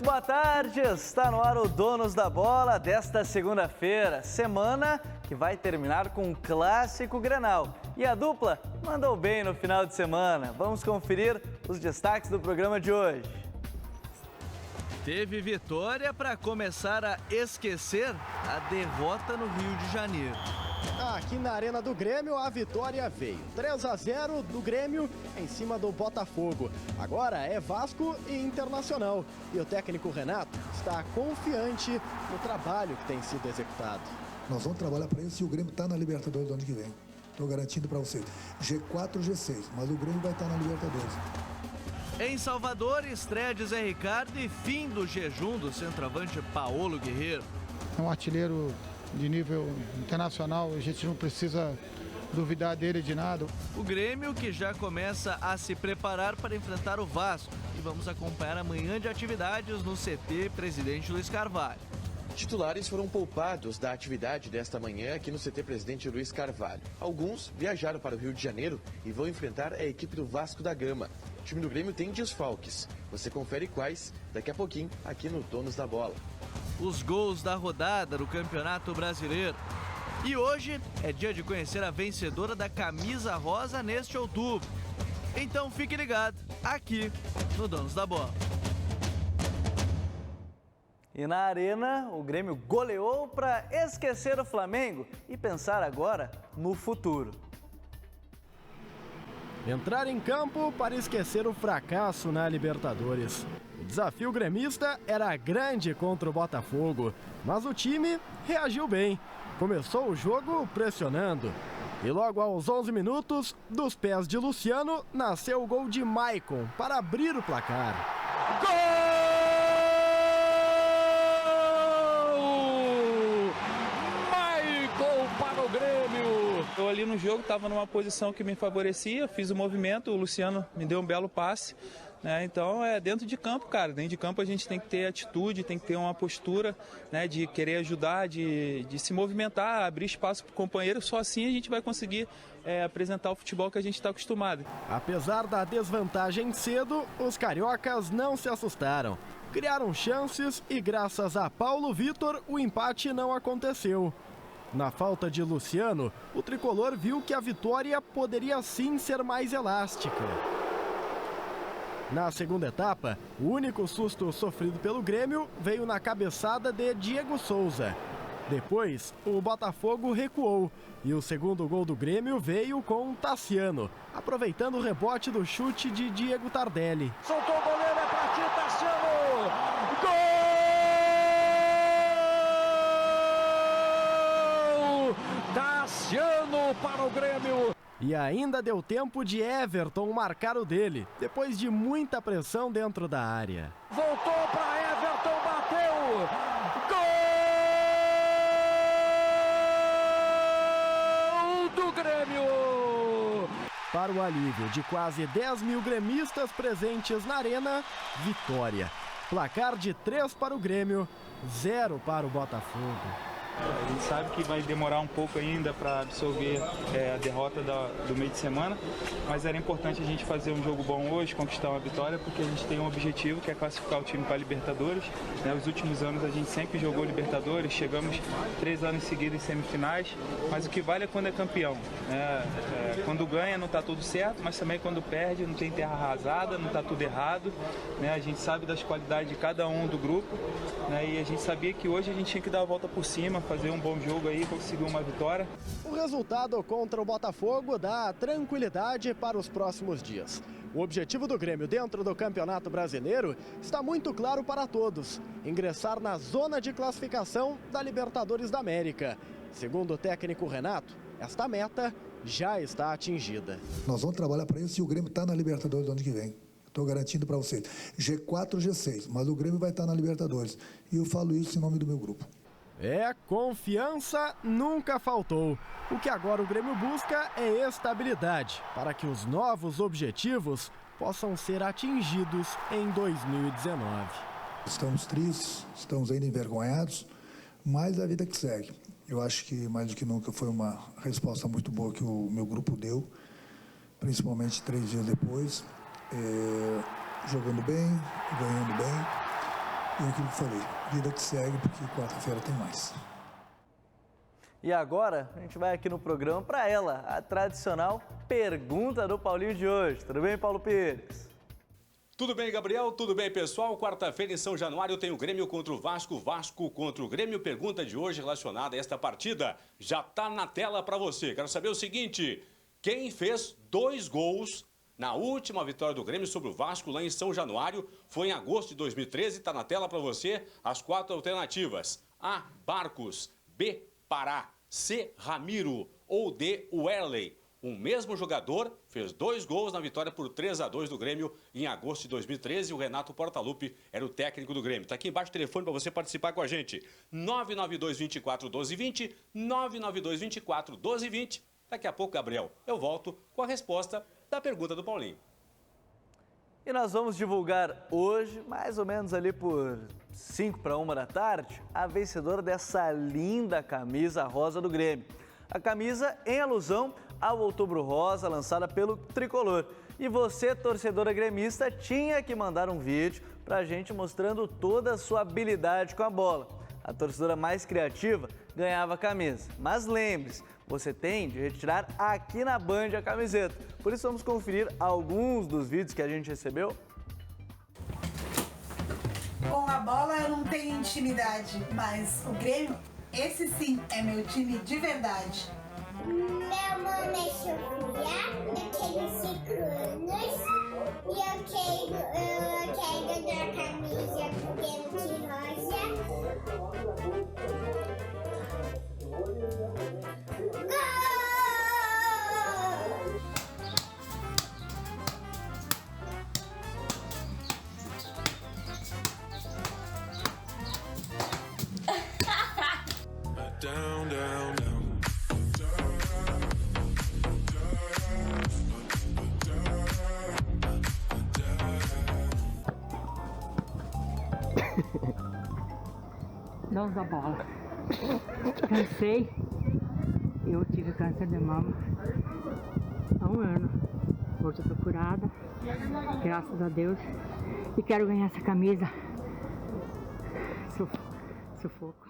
Boa tarde, está no ar o Donos da Bola desta segunda-feira, semana que vai terminar com um clássico Grenal. E a dupla mandou bem no final de semana. Vamos conferir os destaques do programa de hoje. Teve vitória para começar a esquecer a derrota no Rio de Janeiro. Aqui na Arena do Grêmio, a vitória veio. 3-0 do Grêmio em cima do Botafogo. Agora é Vasco e Internacional. E o técnico Renato está confiante no trabalho que tem sido executado. Nós vamos trabalhar para isso e o Grêmio está na Libertadores do ano que vem. Estou garantindo para vocês. G4 ou G6, mas o Grêmio vai estar na Libertadores. Em Salvador, estreia de Zé Ricardo e fim do jejum do centroavante Paulo Guerreiro. É um artilheiro de nível internacional, a gente não precisa duvidar dele de nada. O Grêmio que já começa a se preparar para enfrentar o Vasco e vamos acompanhar amanhã de atividades no CT Presidente Luiz Carvalho. Titulares foram poupados da atividade desta manhã aqui no CT Presidente Luiz Carvalho. Alguns viajaram para o Rio de Janeiro e vão enfrentar a equipe do Vasco da Gama. O time do Grêmio tem desfalques. Você confere quais daqui a pouquinho aqui no Donos da Bola. Os gols da rodada do Campeonato Brasileiro. E hoje é dia de conhecer a vencedora da camisa rosa neste outubro. Então fique ligado aqui no Donos da Bola. E na Arena, o Grêmio goleou para esquecer o Flamengo e pensar agora no futuro. Entrar em campo para esquecer o fracasso na Libertadores. O desafio gremista era grande contra o Botafogo, mas o time reagiu bem. Começou o jogo pressionando. E logo aos 11 minutos, dos pés de Luciano, nasceu o gol de Maicon para abrir o placar. Gol! Para o Grêmio! Eu ali no jogo estava numa posição que me favorecia, fiz o movimento, o Luciano me deu um belo passe, né? Então é dentro de campo, cara, dentro de campo a gente tem que ter atitude, tem que ter uma postura, né, de querer ajudar, de se movimentar, abrir espaço para o companheiro, só assim a gente vai conseguir apresentar o futebol que a gente está acostumado. Apesar da desvantagem cedo, os cariocas não se assustaram. Criaram chances e graças a Paulo Vitor o empate não aconteceu. Na falta de Luciano, o tricolor viu que a vitória poderia sim ser mais elástica. Na segunda etapa, o único susto sofrido pelo Grêmio veio na cabeçada de Diego Souza. Depois, o Botafogo recuou e o segundo gol do Grêmio veio com Tassiano, aproveitando o rebote do chute de Diego Tardelli. Soltou o goleiro, é pra ti, Tassiano! Gol! Tassiano para o Grêmio. E ainda deu tempo de Everton marcar o dele, depois de muita pressão dentro da área. Voltou para Everton, bateu! Gol do Grêmio! Para o alívio de quase 10 mil gremistas presentes na arena, vitória. Placar de 3 para o Grêmio, 0 para o Botafogo. A gente sabe que vai demorar um pouco ainda para absorver a derrota do meio de semana, mas era importante a gente fazer um jogo bom hoje, conquistar uma vitória, porque a gente tem um objetivo que é classificar o time para a Libertadores. Os últimos anos a gente sempre jogou Libertadores, chegamos 3 anos seguidos em semifinais, mas o que vale é quando é campeão. Quando ganha não está tudo certo, mas também quando perde não tem terra arrasada, não está tudo errado. A gente sabe das qualidades de cada um do grupo, e a gente sabia que hoje a gente tinha que dar a volta por cima, fazer um bom jogo aí, conseguir uma vitória. O resultado contra o Botafogo dá tranquilidade para os próximos dias. O objetivo do Grêmio dentro do Campeonato Brasileiro está muito claro para todos: ingressar na zona de classificação da Libertadores da América. Segundo o técnico Renato, esta meta já está atingida. Nós vamos trabalhar para isso e o Grêmio está na Libertadores do ano que vem. Estou garantindo para vocês. G4 ou G6, mas o Grêmio vai estar na Libertadores. E eu falo isso em nome do meu grupo. Confiança nunca faltou. O que agora o Grêmio busca é estabilidade, para que os novos objetivos possam ser atingidos em 2019. Estamos tristes, estamos ainda envergonhados, mas a vida que segue. Eu acho que mais do que nunca foi uma resposta muito boa que o meu grupo deu, principalmente 3 dias depois, jogando bem, ganhando bem. E aquilo que falei, vida que segue, porque quarta-feira tem mais. E agora a gente vai aqui no programa para ela, a tradicional pergunta do Paulinho de hoje. Tudo bem, Paulo Pires? Tudo bem, Gabriel? Tudo bem, pessoal? Quarta-feira em São Januário tem o Grêmio contra o Vasco, Vasco contra o Grêmio. Pergunta de hoje relacionada a esta partida já está na tela para você. Quero saber o seguinte, quem fez 2 gols na última vitória do Grêmio sobre o Vasco lá em São Januário? Foi em agosto de 2013, está na tela para você as 4 alternativas. A, Barcos, B, Pará, C, Ramiro ou D, Werley. O mesmo jogador fez 2 gols na vitória por 3-2 do Grêmio em agosto de 2013. O Renato Portaluppi era o técnico do Grêmio. Está aqui embaixo o telefone para você participar com a gente. 992-24-1220, 992-24-1220. Daqui a pouco, Gabriel, eu volto com a resposta da pergunta do Paulinho. E nós vamos divulgar hoje, mais ou menos ali por 5 para 1 da tarde, a vencedora dessa linda camisa rosa do Grêmio. A camisa em alusão ao Outubro Rosa, lançada pelo Tricolor. E você, torcedora gremista, tinha que mandar um vídeo pra gente mostrando toda a sua habilidade com a bola. A torcedora mais criativa ganhava a camisa. Mas lembre-se, você tem de retirar aqui na Band a camiseta. Por isso vamos conferir alguns dos vídeos que a gente recebeu. Com a bola eu não tenho intimidade, mas o Grêmio, esse sim é meu time de verdade. Meu nome é Sofia, eu tenho 5 anos e eu quero dar a camisa pro Grêmio de rosa. Down, down, down. Donos da bola. Cansei. Eu tive câncer de mama há 1 ano. Hoje eu tô curada, graças a Deus. E quero ganhar essa camisa. Sufoco.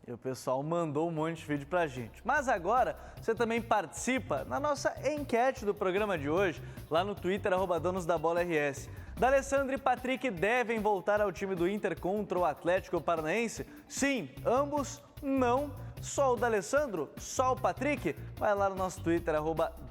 E o pessoal mandou um monte de vídeo pra gente. Mas agora você também participa na nossa enquete do programa de hoje, lá no Twitter, @DonosDaBolaRS. D'Alessandro e Patrick devem voltar ao time do Inter contra o Atlético Paranaense? Sim, ambos, não. Só o D'Alessandro? Só o Patrick? Vai lá no nosso Twitter,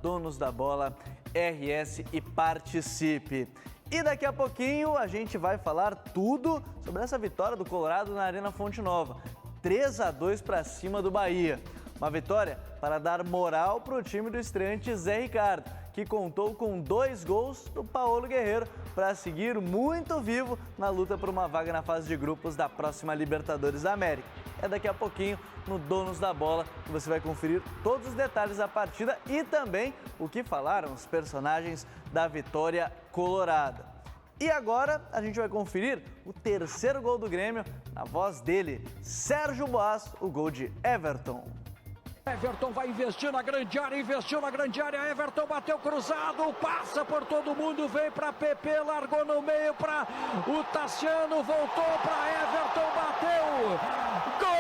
@DonosDaBolaRS e participe. E daqui a pouquinho a gente vai falar tudo sobre essa vitória do Colorado na Arena Fonte Nova. 3-2 para cima do Bahia. Uma vitória para dar moral para o time do estreante Zé Ricardo, que contou com 2 gols do Paulo Guerreiro para seguir muito vivo na luta por uma vaga na fase de grupos da próxima Libertadores da América. É daqui a pouquinho no Donos da Bola que você vai conferir todos os detalhes da partida e também o que falaram os personagens da vitória colorada. E agora a gente vai conferir o 3º gol do Grêmio, na voz dele, Sérgio Boas, o gol de Everton. Everton vai investir na grande área, investiu na grande área, Everton bateu cruzado, passa por todo mundo, veio para PP, largou no meio para o Tassiano, voltou para Everton, bateu, gol!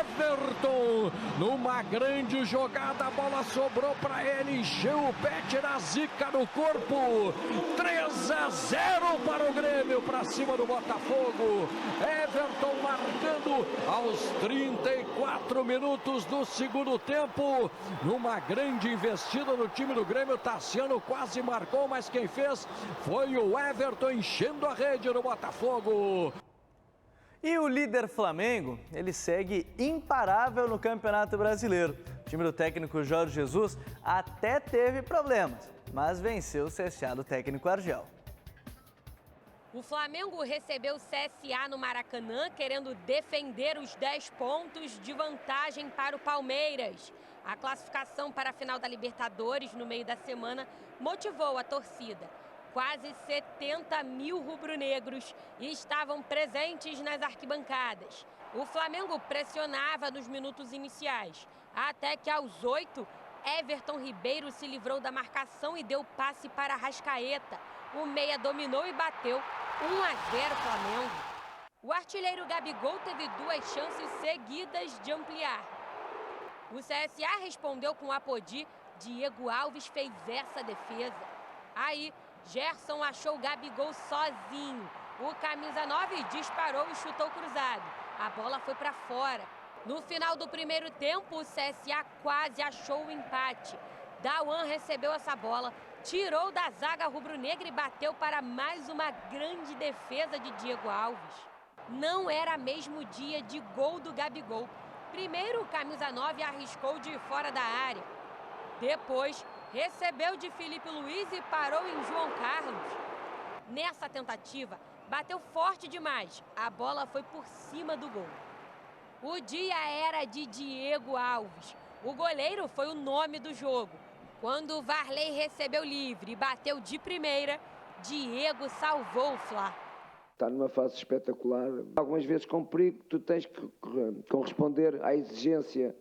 Everton, numa grande jogada, a bola sobrou para ele, encheu o pé, tira a zica no corpo. 3-0 para o Grêmio, para cima do Botafogo. Everton marcando aos 34 minutos do segundo tempo. Numa grande investida no time do Grêmio, Tassiano quase marcou, mas quem fez foi o Everton, enchendo a rede do Botafogo. E o líder Flamengo, ele segue imparável no Campeonato Brasileiro. O time do técnico Jorge Jesus até teve problemas, mas venceu o CSA do técnico Argel. O Flamengo recebeu o CSA no Maracanã, querendo defender os 10 pontos de vantagem para o Palmeiras. A classificação para a final da Libertadores no meio da semana motivou a torcida. Quase 70 mil rubro-negros estavam presentes nas arquibancadas. O Flamengo pressionava nos minutos iniciais, até que aos 8, Everton Ribeiro se livrou da marcação e deu passe para Arrascaeta. O meia dominou e bateu 1-0 Flamengo. O artilheiro Gabigol teve 2 chances seguidas de ampliar. O CSA respondeu com Apodi, Diego Alves fez essa defesa. Aí, Gerson achou o Gabigol sozinho. O camisa 9 disparou e chutou cruzado. A bola foi para fora. No final do primeiro tempo, o CSA quase achou o empate. Dauan recebeu essa bola, tirou da zaga rubro-negra e bateu para mais uma grande defesa de Diego Alves. Não era mesmo dia de gol do Gabigol. Primeiro, o camisa 9 arriscou de fora da área. Depois, recebeu de Felipe Luiz e parou em João Carlos. Nessa tentativa, bateu forte demais. A bola foi por cima do gol. O dia era de Diego Alves. O goleiro foi o nome do jogo. Quando o Varley recebeu livre e bateu de primeira, Diego salvou o Fla. Está numa fase espetacular. Algumas vezes com perigo, tu tens que corresponder à exigência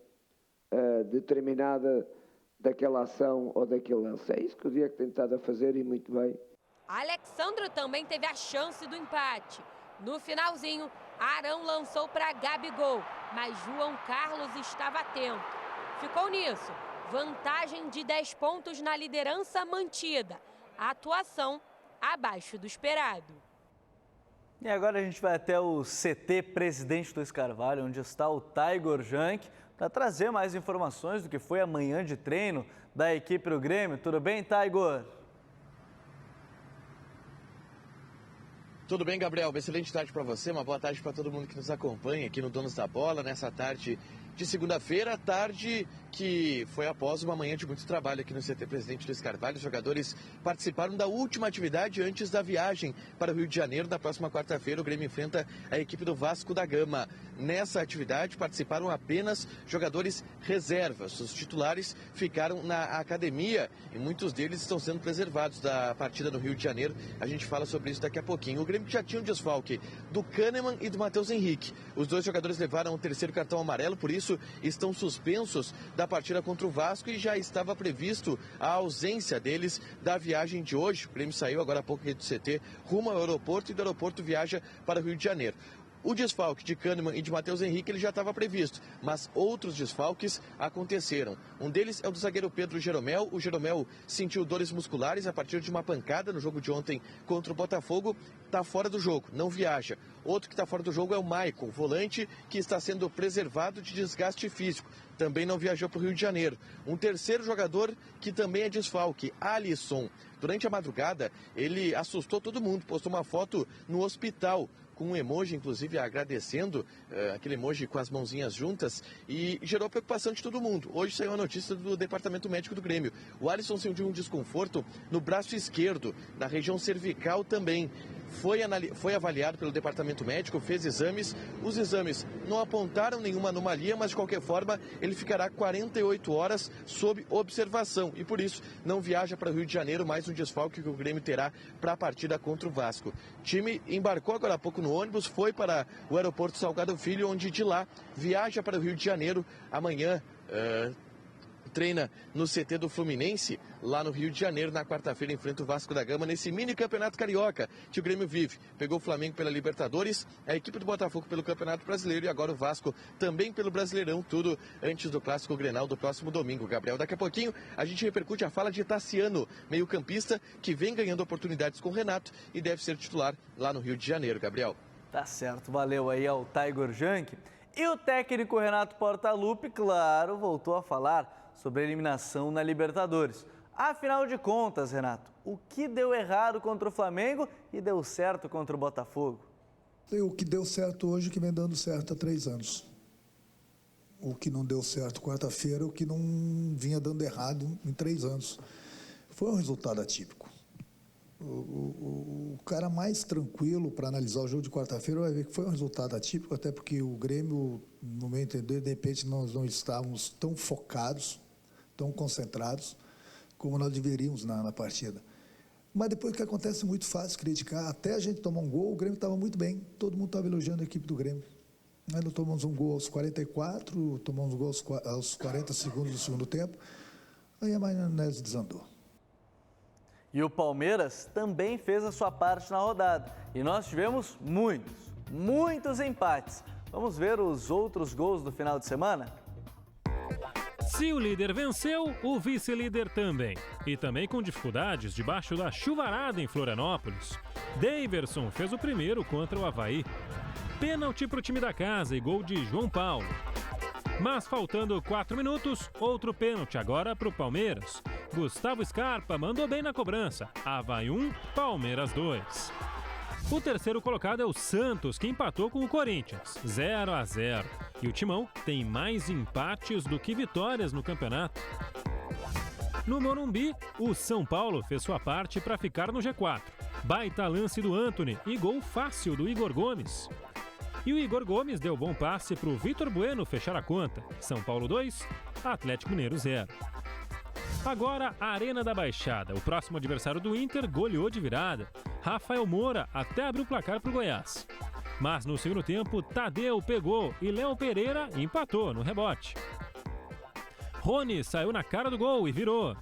determinada daquela ação ou daquele lance. É isso que o Diego tem estado a fazer e muito bem. Alexandro também teve a chance do empate. No finalzinho, Arão lançou para Gabigol, mas João Carlos estava atento. Ficou nisso. Vantagem de 10 pontos na liderança mantida. A atuação abaixo do esperado. E agora a gente vai até o CT Presidente Luiz Carvalho, onde está o Taigor Jank, para trazer mais informações do que foi a manhã de treino da equipe do Grêmio. Tudo bem, Taigor? Tudo bem, Gabriel? Uma excelente tarde para você, uma boa tarde para todo mundo que nos acompanha aqui no Donos da Bola, nessa tarde de segunda-feira, tarde que foi após uma manhã de muito trabalho aqui no CT Presidente Luiz Carvalho. Os jogadores participaram da última atividade antes da viagem para o Rio de Janeiro. Na próxima quarta-feira, o Grêmio enfrenta a equipe do Vasco da Gama. Nessa atividade participaram apenas jogadores reservas. Os titulares ficaram na academia e muitos deles estão sendo preservados da partida no Rio de Janeiro. A gente fala sobre isso daqui a pouquinho. O Grêmio já tinha um desfalque do Kahneman e do Matheus Henrique. Os dois jogadores levaram o terceiro cartão amarelo, por isso estão suspensos da partida contra o Vasco e já estava previsto a ausência deles da viagem de hoje. O Grêmio saiu agora há pouco do CT rumo ao aeroporto e do aeroporto viaja para o Rio de Janeiro. O desfalque de Kahneman e de Matheus Henrique ele já estava previsto, mas outros desfalques aconteceram. Um deles é o do zagueiro Pedro Jeromel. O Jeromel sentiu dores musculares a partir de uma pancada no jogo de ontem contra o Botafogo. Está fora do jogo, não viaja. Outro que está fora do jogo é o Maicon, volante que está sendo preservado de desgaste físico. Também não viajou para o Rio de Janeiro. Um terceiro jogador que também é desfalque, Alisson. Durante a madrugada, ele assustou todo mundo, postou uma foto no hospital, com um emoji, inclusive, agradecendo, aquele emoji com as mãozinhas juntas, e gerou preocupação de todo mundo. Hoje saiu a notícia do Departamento Médico do Grêmio. O Alisson sentiu um desconforto no braço esquerdo, na região cervical também. Foi avaliado pelo Departamento Médico, fez exames. Os exames não apontaram nenhuma anomalia, mas de qualquer forma ele ficará 48 horas sob observação e por isso não viaja para o Rio de Janeiro, mais um desfalque que o Grêmio terá para a partida contra o Vasco. O time embarcou agora há pouco no ônibus, foi para o aeroporto Salgado Filho, onde de lá viaja para o Rio de Janeiro amanhã. Treina no CT do Fluminense, lá no Rio de Janeiro. Na quarta-feira enfrenta o Vasco da Gama nesse mini campeonato carioca que o Grêmio vive. Pegou o Flamengo pela Libertadores, a equipe do Botafogo pelo Campeonato Brasileiro e agora o Vasco também pelo Brasileirão, tudo antes do Clássico Grenal do próximo domingo, Gabriel. Daqui a pouquinho a gente repercute a fala de Tassiano, meio-campista que vem ganhando oportunidades com o Renato e deve ser titular lá no Rio de Janeiro, Gabriel. Tá certo, valeu aí ao Taigor Jank. E o técnico Renato Portaluppi, claro, voltou a falar sobre a eliminação na Libertadores. Afinal de contas, Renato, o que deu errado contra o Flamengo e deu certo contra o Botafogo? O que deu certo hoje, que vem dando certo há 3 anos. O que não deu certo quarta-feira, o que não vinha dando errado em 3 anos. Foi um resultado atípico. O cara mais tranquilo para analisar o jogo de quarta-feira vai ver que foi um resultado atípico, até porque o Grêmio, no meu entender, de repente nós não estávamos tão focados, tão concentrados, como nós deveríamos na partida. Mas depois que acontece, é muito fácil criticar. Até a gente tomar um gol, o Grêmio estava muito bem. Todo mundo estava elogiando a equipe do Grêmio. Nós tomamos um gol aos 44, tomamos um gol aos 40 segundos do segundo tempo, aí a maionese desandou. E o Palmeiras também fez a sua parte na rodada. E nós tivemos muitos empates. Vamos ver os outros gols do final de semana? Se o líder venceu, o vice-líder também. E também com dificuldades debaixo da chuvarada em Florianópolis. Daverson fez o primeiro contra o Avaí. Pênalti para o time da casa e gol de João Paulo. Mas faltando 4 minutos, outro pênalti agora para o Palmeiras. Gustavo Scarpa mandou bem na cobrança. Avaí 1, Palmeiras 2. O terceiro colocado é o Santos, que empatou com o Corinthians, 0-0. E o Timão tem mais empates do que vitórias no campeonato. No Morumbi, o São Paulo fez sua parte para ficar no G4. Baita lance do Antony e gol fácil do Igor Gomes. E o Igor Gomes deu bom passe para o Vitor Bueno fechar a conta. São Paulo 2, Atlético Mineiro 0. Agora, a Arena da Baixada. O próximo adversário do Inter goleou de virada. Rafael Moura até abriu o placar para o Goiás. Mas no segundo tempo, Tadeu pegou e Léo Pereira empatou no rebote. Rony saiu na cara do gol e virou.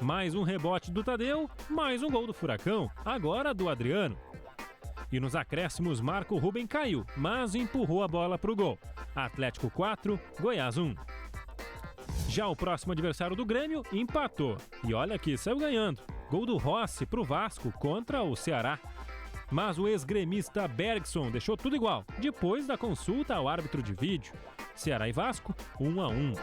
Mais um rebote do Tadeu, mais um gol do Furacão, agora do Adriano. E nos acréscimos, Marco Ruben caiu, mas empurrou a bola para o gol. Atlético 4, Goiás 1. Já o próximo adversário do Grêmio empatou. E olha que saiu ganhando. Gol do Rossi para o Vasco contra o Ceará. Mas o ex-gremista Bergson deixou tudo igual, depois da consulta ao árbitro de vídeo. Ceará e Vasco, 1-1.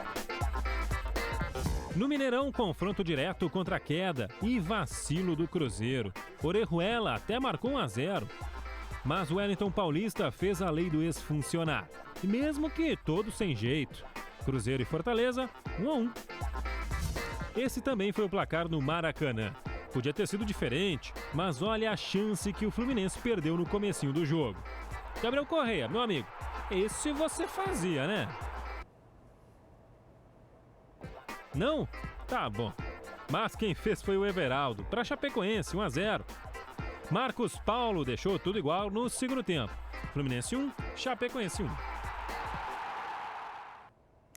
No Mineirão, confronto direto contra a queda e vacilo do Cruzeiro. Orejuela até marcou 1-0. Mas o Wellington Paulista fez a lei do ex funcionar. E mesmo que todo sem jeito. Cruzeiro e Fortaleza, 1-1. Esse também foi o placar no Maracanã. Podia ter sido diferente, mas olha a chance que o Fluminense perdeu no comecinho do jogo. Gabriel Correia, meu amigo, esse você fazia, né? Não? Tá bom. Mas quem fez foi o Everaldo, para Chapecoense, 1-0. Marcos Paulo deixou tudo igual no segundo tempo. Fluminense 1, Chapecoense 1.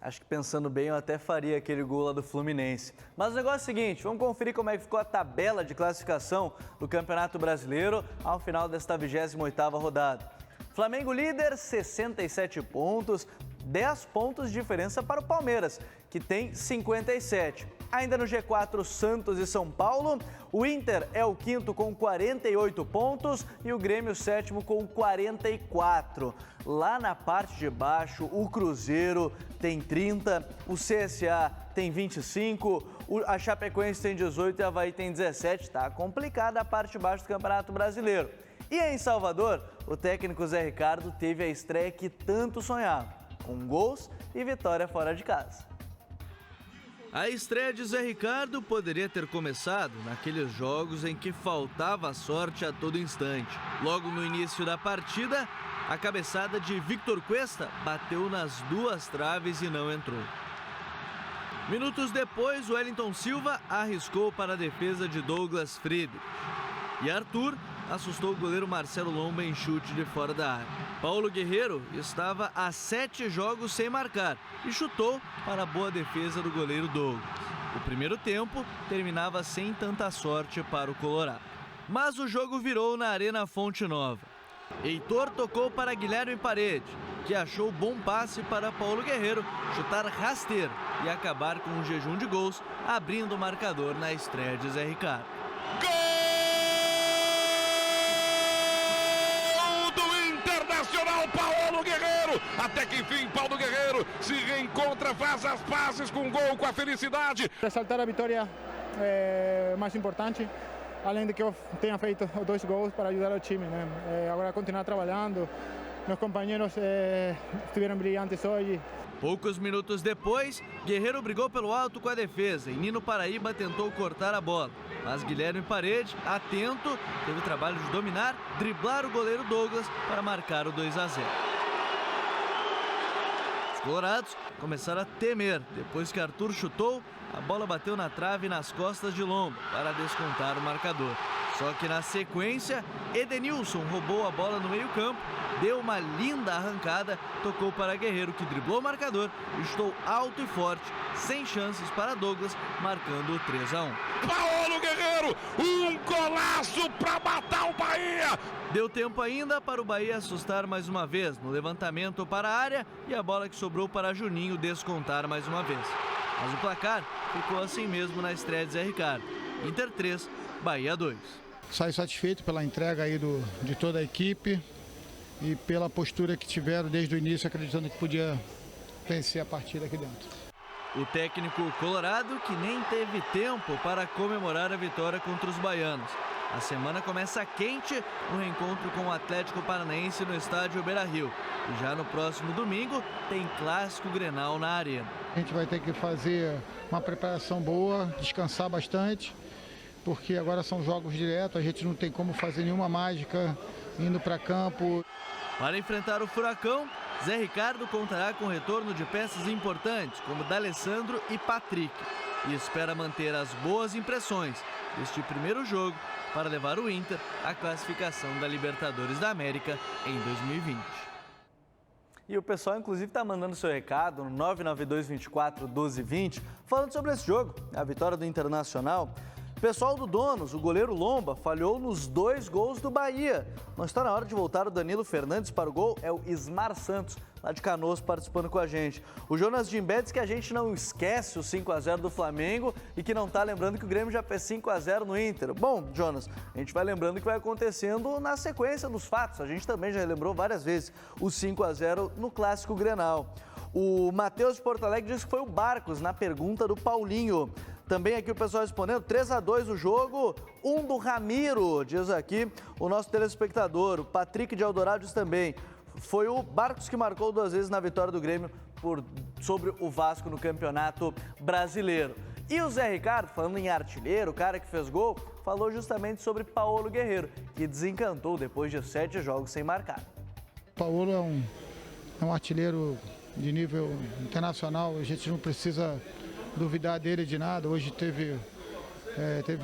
Acho que pensando bem, eu até faria aquele gol lá do Fluminense. Mas o negócio é o seguinte, vamos conferir como é que ficou a tabela de classificação do Campeonato Brasileiro ao final desta 28ª rodada. Flamengo líder, 67 pontos, 10 pontos de diferença para o Palmeiras, que tem 57. Ainda no G4, Santos e São Paulo. O Inter é o quinto com 48 pontos e o Grêmio sétimo com 44. Lá na parte de baixo, o Cruzeiro tem 30, o CSA tem 25, a Chapecoense tem 18 e a Avaí tem 17. Tá complicada a parte de baixo do Campeonato Brasileiro. E em Salvador, o técnico Zé Ricardo teve a estreia que tanto sonhava, com gols e vitória fora de casa. A estreia de Zé Ricardo poderia ter começado naqueles jogos em que faltava sorte a todo instante. Logo no início da partida, a cabeçada de Victor Cuesta bateu nas duas traves e não entrou. Minutos depois, o Wellington Silva arriscou para a defesa de Douglas Friedrich. E Arthur assustou o goleiro Marcelo Lomba em chute de fora da área. Paulo Guerreiro estava a 7 jogos sem marcar e chutou para a boa defesa do goleiro Douglas. O primeiro tempo terminava sem tanta sorte para o Colorado. Mas o jogo virou na Arena Fonte Nova. Heitor tocou para Guilherme Parede, que achou bom passe para Paulo Guerreiro chutar rasteiro e acabar com um jejum de gols, abrindo o marcador na estreia de Zé Ricardo. Paulo Guerreiro, até que enfim Paulo Guerreiro se reencontra, faz as pazes com o gol, com a felicidade. Ressaltar a vitória é mais importante, além de que eu tenha feito 2 gols para ajudar o time, né? Agora continuar trabalhando, meus companheiros estiveram brilhantes hoje. Poucos minutos depois, Guerreiro brigou pelo alto com a defesa e Nino Paraíba tentou cortar a bola. Mas Guilherme Parede, atento, teve o trabalho de dominar, driblar o goleiro Douglas para marcar o 2-0. Os colorados começaram a temer. Depois que Arthur chutou, a bola bateu na trave e nas costas de Lomba para descontar o marcador. Só que na sequência, Edenilson roubou a bola no meio-campo, deu uma linda arrancada, tocou para Guerreiro, que driblou o marcador e chutou alto e forte, sem chances para Douglas, marcando o 3-1. Paulo Guerreiro, um golaço para matar o Bahia! Deu tempo ainda para o Bahia assustar mais uma vez no levantamento para a área e a bola que sobrou para Juninho descontar mais uma vez. Mas o placar ficou assim mesmo na estreia de Zé Ricardo. Inter 3, Bahia 2. Saio satisfeito pela entrega aí de toda a equipe e pela postura que tiveram desde o início, acreditando que podia vencer a partida aqui dentro. O técnico colorado que nem teve tempo para comemorar a vitória contra os baianos. A semana começa quente no reencontro com o Atlético Paranaense no estádio Beira-Rio. E já no próximo domingo tem clássico Grenal na Arena. A gente vai ter que fazer uma preparação boa, descansar bastante, porque agora são jogos diretos, a gente não tem como fazer nenhuma mágica indo para campo. Para enfrentar o Furacão, Zé Ricardo contará com o retorno de peças importantes, como D'Alessandro e Patrick. E espera manter as boas impressões deste primeiro jogo para levar o Inter à classificação da Libertadores da América em 2020. E o pessoal, inclusive, está mandando seu recado no 992241220, falando sobre esse jogo, a vitória do Internacional. Pessoal do Donos, o goleiro Lomba falhou nos 2 gols do Bahia. Não está na hora de voltar o Danilo Fernandes para o gol, é o Ismar Santos, lá de Canoas, participando com a gente. O Jonas Jimbé diz que a gente não esquece o 5-0 do Flamengo e que não está lembrando que o Grêmio já fez 5-0 no Inter. Bom, Jonas, a gente vai lembrando o que vai acontecendo na sequência dos fatos. A gente também já lembrou várias vezes o 5-0 no Clássico Grenal. O Matheus de Porto Alegre diz que foi o Barcos na pergunta do Paulinho. Também aqui o pessoal respondendo, 3-2 o jogo, 1 do Ramiro, diz aqui o nosso telespectador. O Patrick de Eldorado diz também, foi o Barcos que marcou 2 vezes na vitória do Grêmio sobre o Vasco no Campeonato Brasileiro. E o Zé Ricardo, falando em artilheiro, o cara que fez gol, falou justamente sobre Paulo Guerreiro, que desencantou depois de 7 jogos sem marcar. Paulo é um artilheiro de nível internacional, a gente não precisa duvidar dele de nada. Hoje teve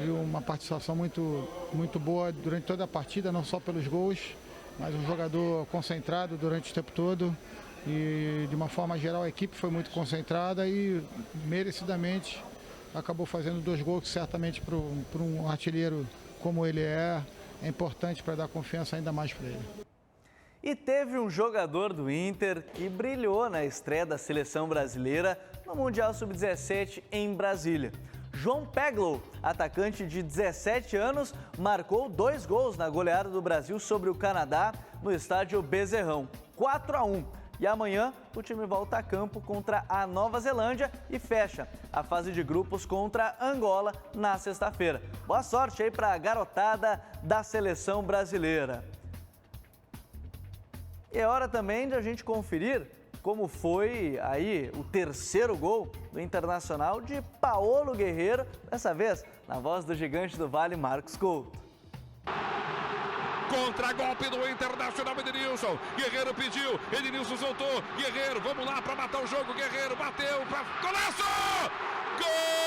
uma participação muito boa durante toda a partida, não só pelos gols, mas um jogador concentrado durante o tempo todo e de uma forma geral a equipe foi muito concentrada e merecidamente acabou fazendo 2 gols que certamente para um artilheiro como ele é importante para dar confiança ainda mais para ele. E teve um jogador do Inter que brilhou na estreia da seleção brasileira no Mundial Sub-17 em Brasília. João Peglow, atacante de 17 anos, marcou 2 gols na goleada do Brasil sobre o Canadá no estádio Bezerrão, 4-1. E amanhã o time volta a campo contra a Nova Zelândia e fecha a fase de grupos contra Angola na sexta-feira. Boa sorte aí para a garotada da seleção brasileira. E é hora também de a gente conferir como foi aí o 3º gol do Internacional de Paulo Guerreiro, dessa vez na voz do gigante do Vale, Marcos Couto. Contra-golpe do Internacional, Edenilson. Guerreiro pediu, Edenilson soltou. Guerreiro, vamos lá para matar o jogo. Guerreiro bateu para golaço! Gol!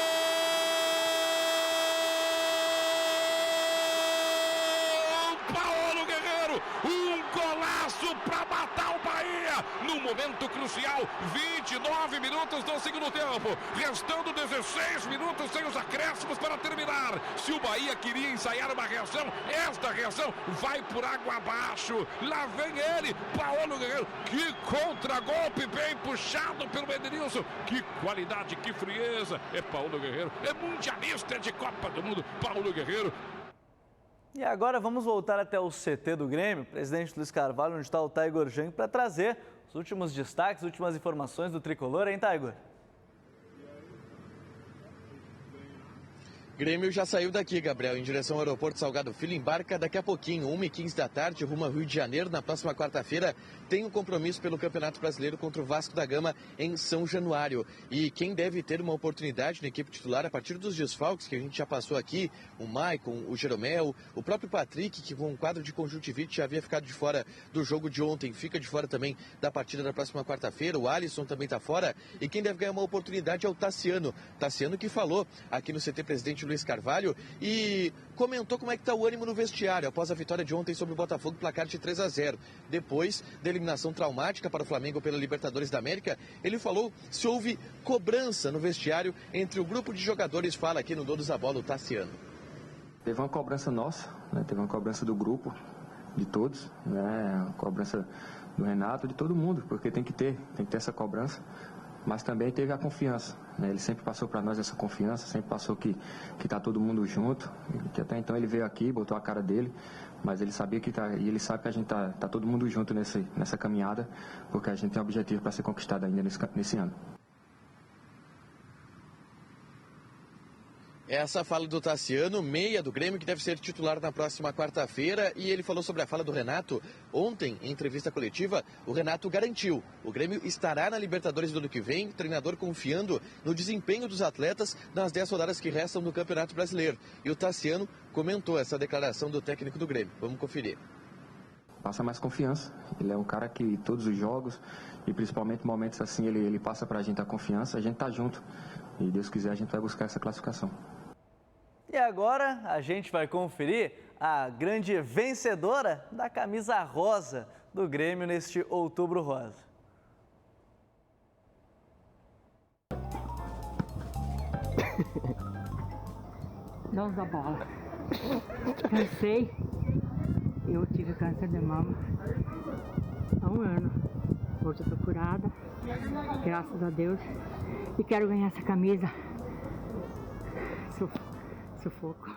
Paulo Guerreiro, um golaço para matar o Bahia no momento crucial, 29 minutos do segundo tempo, restando 16 minutos sem os acréscimos para terminar. Se o Bahia queria ensaiar uma reação, esta reação vai por água abaixo. Lá vem ele, Paulo Guerreiro, que contragolpe bem puxado pelo Edenilson, que qualidade, que frieza. É Paulo Guerreiro, é mundialista de Copa do Mundo, Paulo Guerreiro. E agora vamos voltar até o CT do Grêmio, presidente Luiz Carvalho, onde está o Taigor Jang, para trazer os últimos destaques, as últimas informações do Tricolor, hein, Taigor? Grêmio já saiu daqui, Gabriel, em direção ao aeroporto Salgado Filho, embarca daqui a pouquinho, 1h15 da tarde, rumo ao Rio de Janeiro. Na próxima quarta-feira tem um compromisso pelo Campeonato Brasileiro contra o Vasco da Gama em São Januário. E quem deve ter uma oportunidade na equipe titular a partir dos desfalques que a gente já passou aqui, o Maicon, o Jeromel, o próprio Patrick, que com um quadro de conjuntivite já havia ficado de fora do jogo de ontem, fica de fora também da partida da próxima quarta-feira, o Alisson também está fora, e quem deve ganhar uma oportunidade é o Tassiano que falou aqui no CT Presidente Luiz Carvalho e comentou como é que está o ânimo no vestiário após a vitória de ontem sobre o Botafogo, placar de 3-0. Depois da eliminação traumática para o Flamengo pela Libertadores da América, ele falou se houve cobrança no vestiário entre o grupo de jogadores, fala aqui no Donos da Bola, o Tassiano. Teve uma cobrança nossa, né? Teve uma cobrança do grupo, de todos, né? A cobrança do Renato, de todo mundo, porque tem que ter essa cobrança. Mas também teve a confiança, né? Ele sempre passou para nós essa confiança, sempre passou que tá todo mundo junto, que até então ele veio aqui, botou a cara dele, mas ele sabia e ele sabe que a gente tá todo mundo junto nessa caminhada, porque a gente tem um objetivo para ser conquistado ainda nesse ano. Essa fala do Tassiano, meia do Grêmio, que deve ser titular na próxima quarta-feira. E ele falou sobre a fala do Renato. Ontem, em entrevista coletiva, o Renato garantiu: o Grêmio estará na Libertadores do ano que vem, treinador confiando no desempenho dos atletas nas 10 rodadas que restam no Campeonato Brasileiro. E o Tassiano comentou essa declaração do técnico do Grêmio. Vamos conferir. Passa mais confiança. Ele é um cara que todos os jogos, e principalmente momentos assim, ele passa pra gente a confiança, a gente tá junto. E Deus quiser, a gente vai buscar essa classificação. E agora a gente vai conferir a grande vencedora da camisa rosa do Grêmio neste Outubro Rosa. Donos da Bola. Cansei. Eu tive câncer de mama há 1 ano. Hoje eu tô curada, graças a Deus. E quero ganhar essa camisa. Sufoco.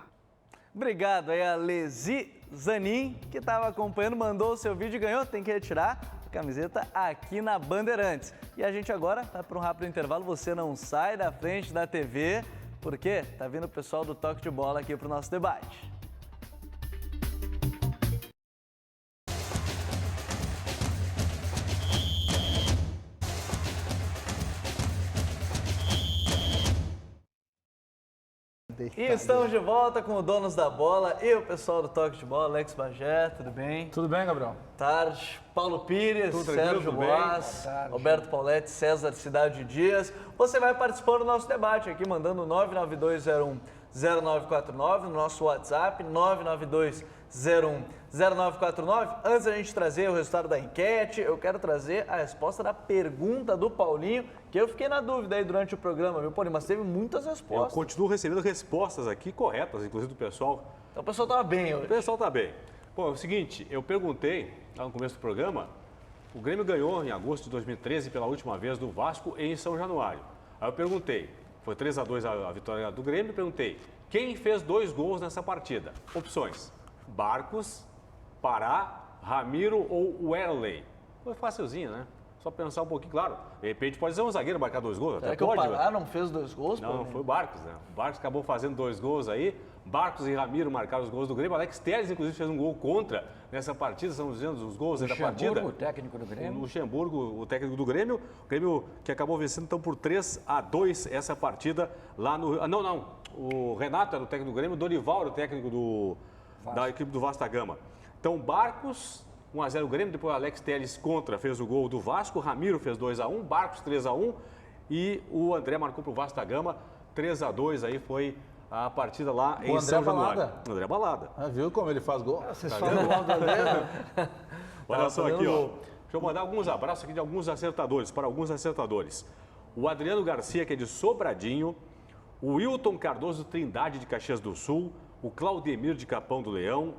Obrigado aí a Lesi Zanin, que estava acompanhando, mandou o seu vídeo e ganhou. Tem que retirar a camiseta aqui na Bandeirantes. E a gente agora vai para um rápido intervalo. Você não sai da frente da TV, porque tá vindo o pessoal do Toque de Bola aqui para o nosso debate. E estamos de volta com o Donos da Bola e o pessoal do Toque de Bola, Alex Bagé, tudo bem? Tudo bem, Gabriel? Tarde. Paulo Pires, Sérgio Boas, Roberto Pauletti, César Cidade Dias. Você vai participar do nosso debate aqui, mandando 992010949 no nosso WhatsApp, 992010949. Antes da gente trazer o resultado da enquete, eu quero trazer a resposta da pergunta do Paulinho, que eu fiquei na dúvida aí durante o programa, viu, Paulinho? Mas teve muitas respostas. Eu continuo recebendo respostas aqui corretas, inclusive do pessoal. Então o pessoal tá bem hoje. O pessoal tá bem. Pô, é o seguinte, eu perguntei lá no começo do programa, o Grêmio ganhou em agosto de 2013 pela última vez do Vasco em São Januário. Aí eu perguntei, foi 3-2 a vitória do Grêmio, perguntei, quem fez 2 gols nessa partida? Opções, Barcos, Pará, Ramiro ou Werley? Foi facilzinho, né? Só pensar um pouquinho, claro. De repente pode ser um zagueiro marcar 2 gols. Será que o Pará não fez 2 gols? Não, foi o Barcos, né? O Barcos acabou fazendo 2 gols aí. Barcos e Ramiro marcaram os gols do Grêmio. Alex Telles, inclusive, fez um gol contra nessa partida. Estamos dizendo os gols aí da partida. Luxemburgo, o técnico do Grêmio. O Luxemburgo, o técnico do Grêmio. O Grêmio que acabou vencendo então por 3-2 essa partida lá no... Não. O Renato era o técnico do Grêmio. O Dorival era o técnico da equipe do Vasco da Gama. Então, Barcos, 1-0 o Grêmio. Depois o Alex Telles contra fez o gol do Vasco. Ramiro fez 2-1. Barcos 3-1. E o André marcou para o Vasco da Gama. 3-2 aí foi a partida lá em São Januário. André Balada. Viu como ele faz gol? Vocês falam mal do André? Olha só aqui, ó. Deixa eu mandar alguns abraços aqui de alguns acertadores, para alguns acertadores. O Adriano Garcia, que é de Sobradinho. O Wilton Cardoso Trindade, de Caxias do Sul. O Claudemir, de Capão do Leão.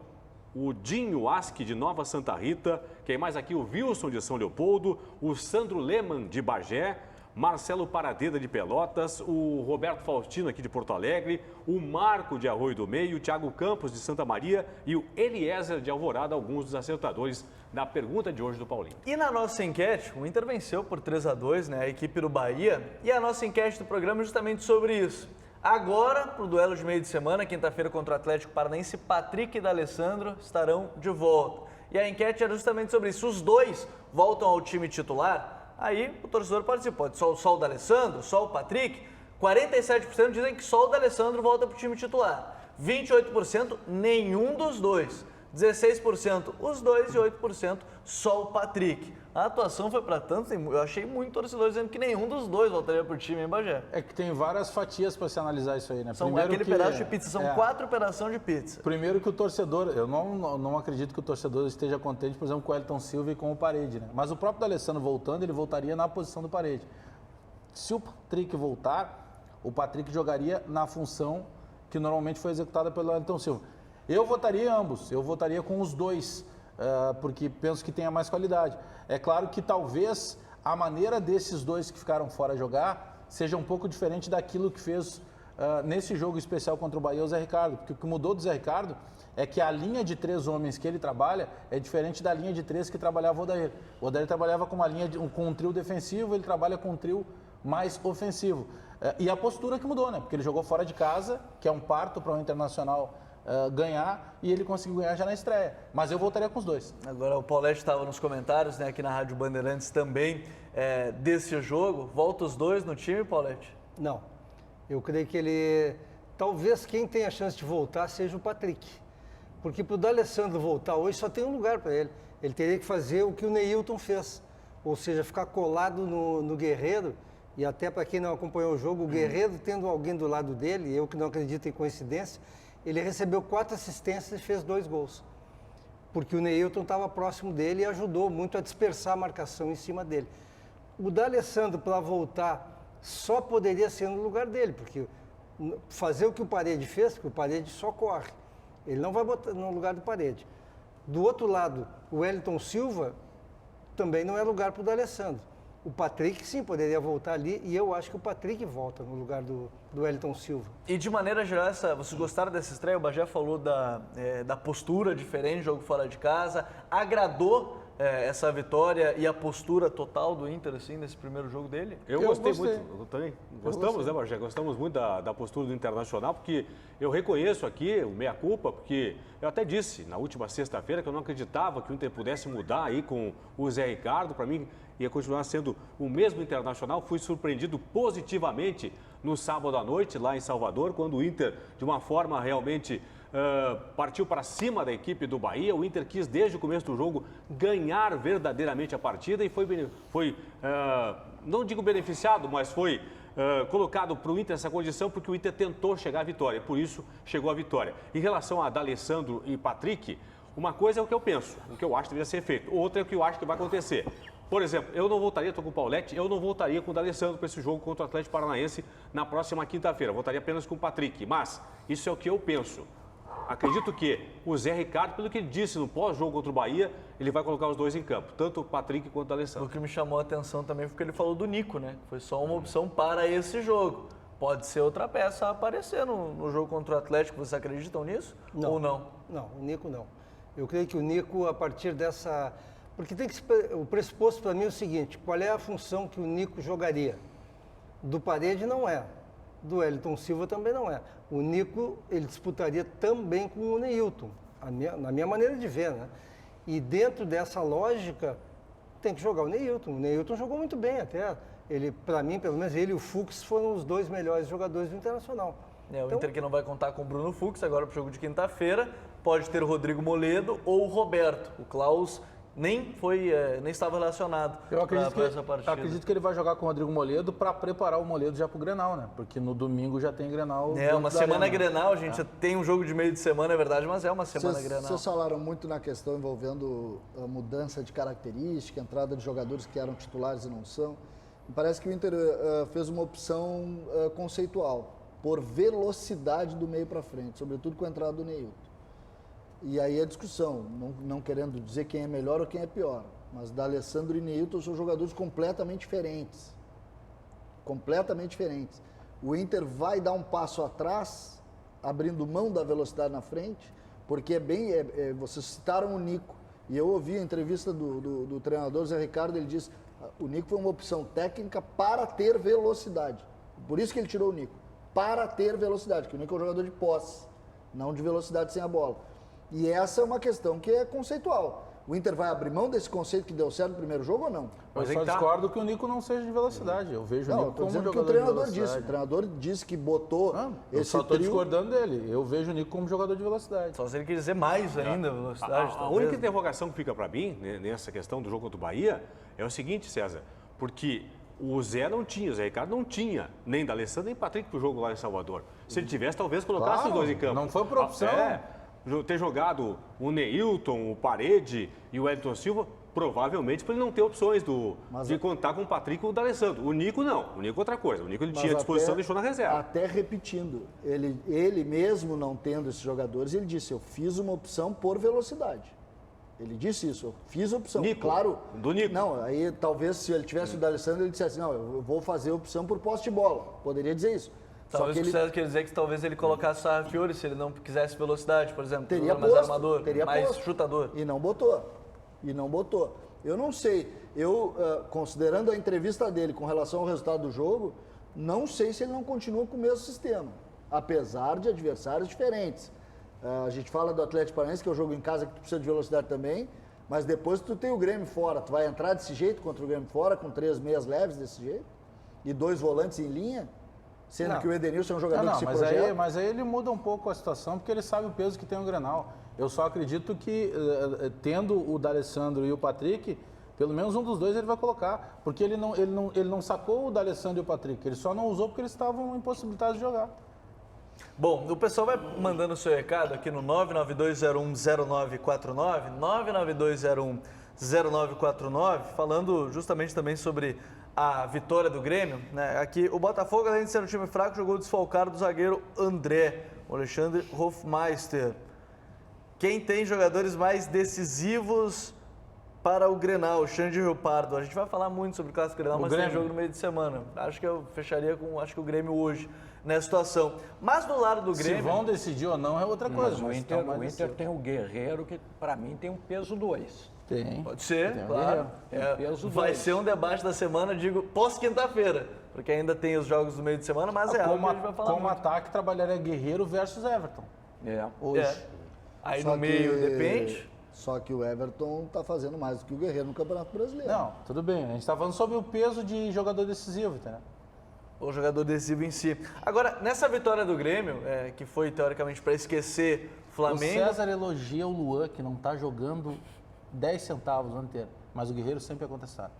O Dinho Asque, de Nova Santa Rita. Quem mais aqui? O Wilson, de São Leopoldo. O Sandro Leman, de Bagé. Marcelo Paradeda, de Pelotas, o Roberto Faustino, aqui de Porto Alegre, o Marco, de Arroio do Meio, o Thiago Campos, de Santa Maria e o Eliezer, de Alvorada, alguns dos acertadores da pergunta de hoje do Paulinho. E na nossa enquete, o Inter venceu por 3-2, né, a equipe do Bahia, e a nossa enquete do programa é justamente sobre isso. Agora, para o duelo de meio de semana, quinta-feira contra o Atlético Paranaense, Patrick e D'Alessandro estarão de volta. E a enquete era justamente sobre isso. Os dois voltam ao time titular. Aí o torcedor participa, pode só o D'Alessandro, só o Patrick. 47% dizem que só o D'Alessandro volta para o time titular. 28% nenhum dos dois. 16% os dois e 8% só o Patrick. A atuação foi para tantos, eu achei muito torcedor dizendo que nenhum dos dois voltaria pro time, hein, Bagé? É que tem várias fatias para se analisar isso aí, né? São aquele pedaço de pizza, são 4 pedaços de pizza. Primeiro que o torcedor, eu não acredito que o torcedor esteja contente, por exemplo, com o Wellington Silva e com o Parede, né? Mas o próprio D'Alessandro voltando, ele voltaria na posição do Parede. Se o Patrick voltar, o Patrick jogaria na função que normalmente foi executada pelo Wellington Silva. Eu votaria em ambos, eu votaria com os dois, porque penso que tenha mais qualidade. É claro que talvez a maneira desses dois que ficaram fora jogar seja um pouco diferente daquilo que fez nesse jogo especial contra o Bahia o Zé Ricardo, porque o que mudou do Zé Ricardo é que a linha de 3 homens que ele trabalha é diferente da linha de 3 que trabalhava o Odair. O Odair trabalhava com com um trio defensivo, ele trabalha com um trio mais ofensivo. E a postura que mudou, né? Porque ele jogou fora de casa, que é um parto para o Internacional ganhar, e ele conseguiu ganhar já na estreia. Mas eu voltaria com os dois. Agora o Paulete estava nos comentários, né, aqui na Rádio Bandeirantes também, desse jogo. Volta os dois no time, Paulete? Não. Eu creio que ele... Talvez quem tenha a chance de voltar seja o Patrick. Porque para o D'Alessandro voltar hoje só tem um lugar para ele. Ele teria que fazer o que o Neilton fez. Ou seja, ficar colado no Guerreiro. E até para quem não acompanhou o jogo, o Guerreiro tendo alguém do lado dele, eu que não acredito em coincidência, ele recebeu 4 assistências e fez 2 gols. Porque o Neilton estava próximo dele e ajudou muito a dispersar a marcação em cima dele. O D'Alessandro, para voltar, só poderia ser no lugar dele, porque fazer o que o Parede fez, porque o Parede só corre. Ele não vai botar no lugar do Parede. Do outro lado, o Wellington Silva também não é lugar para o D'Alessandro. O Patrick, sim, poderia voltar ali, e eu acho que o Patrick volta no lugar do Wellington Silva. E de maneira geral, vocês gostaram dessa estreia? O Bagé falou da postura diferente, jogo fora de casa. Agradou essa vitória e a postura total do Inter, assim, nesse primeiro jogo dele? Eu gostei muito. Eu também. Gostamos, né, Bagé? Gostamos muito da postura do Internacional, porque eu reconheço aqui o meia-culpa, porque eu até disse na última sexta-feira que eu não acreditava que o Inter pudesse mudar aí com o Zé Ricardo. Para mim, ia continuar sendo o mesmo Internacional. Fui surpreendido positivamente no sábado à noite, lá em Salvador, quando o Inter, de uma forma realmente, partiu para cima da equipe do Bahia. O Inter quis, desde o começo do jogo, ganhar verdadeiramente a partida e foi não digo beneficiado, mas foi colocado para o Inter essa condição porque o Inter tentou chegar à vitória. Por isso, chegou à vitória. Em relação a D'Alessandro e Patrick, uma coisa é o que eu penso, o que eu acho que deveria ser feito. Outra é o que eu acho que vai acontecer. Por exemplo, eu não voltaria, estou com o Paulete, eu não voltaria com o D'Alessandro para esse jogo contra o Atlético Paranaense na próxima quinta-feira. Voltaria apenas com o Patrick. Mas isso é o que eu penso. Acredito que o Zé Ricardo, pelo que ele disse no pós-jogo contra o Bahia, ele vai colocar os dois em campo, tanto o Patrick quanto o D'Alessandro. O que me chamou a atenção também foi que ele falou do Nico, né? Foi só uma opção para esse jogo. Pode ser outra peça a aparecer no jogo contra o Atlético. Vocês acreditam nisso? Não. Ou não? Não, o Nico não. Eu creio que o Nico, a partir dessa... Porque tem que o pressuposto para mim é o seguinte: qual é a função que o Nico jogaria? Do Parede não é, do Wellington Silva também não é. O Nico, ele disputaria também com o Neilton, na minha maneira de ver, né? E dentro dessa lógica, tem que jogar o Neilton. O Neilton jogou muito bem até. Ele, para mim, pelo menos ele e o Fux foram os 2 melhores jogadores do Internacional. O Inter que não vai contar com o Bruno Fux agora para o jogo de quinta-feira. Pode ter o Rodrigo Moledo ou o Roberto. O Klaus nem estava relacionado para essa partida. Eu acredito que ele vai jogar com o Rodrigo Moledo para preparar o Moledo já para o Grenal, né? Porque no domingo já tem Grenal. Uma semana Grenal, gente. Tem um jogo de meio de semana, é verdade, mas é uma semana Grenal. Vocês falaram muito na questão envolvendo a mudança de característica, entrada de jogadores que eram titulares e não são. Me parece que o Inter fez uma opção conceitual, por velocidade do meio para frente, sobretudo com a entrada do Neilton. E aí a discussão, não querendo dizer quem é melhor ou quem é pior, mas D'Alessandro e Neilton são jogadores completamente diferentes. Completamente diferentes. O Inter vai dar um passo atrás, abrindo mão da velocidade na frente, porque vocês citaram o Nico, e eu ouvi a entrevista do treinador Zé Ricardo, ele disse: o Nico foi uma opção técnica para ter velocidade. Por isso que ele tirou o Nico, para ter velocidade, porque o Nico é um jogador de posse, não de velocidade sem a bola. E essa é uma questão que é conceitual. O Inter vai abrir mão desse conceito que deu certo no primeiro jogo ou não? Mas eu só discordo que o Nico não seja de velocidade. Eu vejo o Nico como jogador que o treinador disse. O treinador disse que botou eu só estou discordando dele. Eu vejo o Nico como jogador de velocidade. Só se ele quer dizer mais ainda velocidade. A única interrogação que fica para mim, nessa questão do jogo contra o Bahia, é o seguinte, César, porque o Zé não tinha, o Zé Ricardo não tinha, nem D'Alessandro nem Patrick pro jogo lá em Salvador. Se ele tivesse, talvez colocasse os dois em campo. Não foi por opção. Ter jogado o Neilton, o Parede e o Wellington Silva, provavelmente para ele não ter opções de contar com o Patrick e o D'Alessandro. O Nico não, o Nico é outra coisa. O Nico ele tinha à disposição e deixou na reserva. Até repetindo, ele mesmo não tendo esses jogadores, ele disse, eu fiz uma opção por velocidade. Ele disse isso, eu fiz a opção. Nico, claro. Do Nico. Não, aí talvez se ele tivesse o D'Alessandro, ele dissesse, não, eu vou fazer a opção por posse de bola. Poderia dizer isso. Talvez o César quer dizer que talvez ele colocasse o Sarrafiori se ele não quisesse velocidade, por exemplo. Teria mais posto, armador, teria mais posto. chutador. E não botou. Eu não sei. Considerando a entrevista dele com relação ao resultado do jogo, não sei se ele não continua com o mesmo sistema, apesar de adversários diferentes. A gente fala do Atlético Paranaense, que é o jogo em casa que tu precisa de velocidade também, mas depois tu tem o Grêmio fora. Tu vai entrar desse jeito contra o Grêmio fora, com 3 meias leves desse jeito, e 2 volantes em linha? Sendo que o Edenilson é um jogador que se projeta. Mas aí ele muda um pouco a situação, porque ele sabe o peso que tem o Grenal. Eu só acredito que, tendo o D'Alessandro e o Patrick, pelo menos um dos dois ele vai colocar. Porque ele não sacou o D'Alessandro e o Patrick, ele só não usou porque eles estavam impossibilitados de jogar. Bom, o pessoal vai mandando o seu recado aqui no 992010949, 992010949, falando justamente também sobre a vitória do Grêmio, né? Aqui, o Botafogo, além de ser um time fraco, jogou desfalcado do zagueiro André, o Alexandre Hofmeister. Quem tem jogadores mais decisivos para o Grenal? O Xande Rio Pardo. A gente vai falar muito sobre o Clássico Grenal, mas tem jogo no meio de semana. Acho que eu fecharia com o Grêmio hoje, nessa situação. Mas do lado do Grêmio... Se vão decidir ou não é outra coisa. Mas o Inter tem o Guerreiro, que para mim tem um peso 2. Tem. Pode ser, claro. Vai ser um debate da semana, digo, pós-quinta-feira, porque ainda tem os jogos do meio de semana, mas algo que a gente vai falar como ataque, trabalharia Guerreiro versus Everton. Hoje. Aí no meio depende. Só que o Everton está fazendo mais do que o Guerreiro no Campeonato Brasileiro. Não, tudo bem. A gente está falando sobre o peso de jogador decisivo, entendeu? O jogador decisivo em si. Agora, nessa vitória do Grêmio, que foi teoricamente para esquecer Flamengo... O César elogia o Luan, que não está jogando 10 centavos o ano inteiro, mas o Guerreiro sempre é contestado.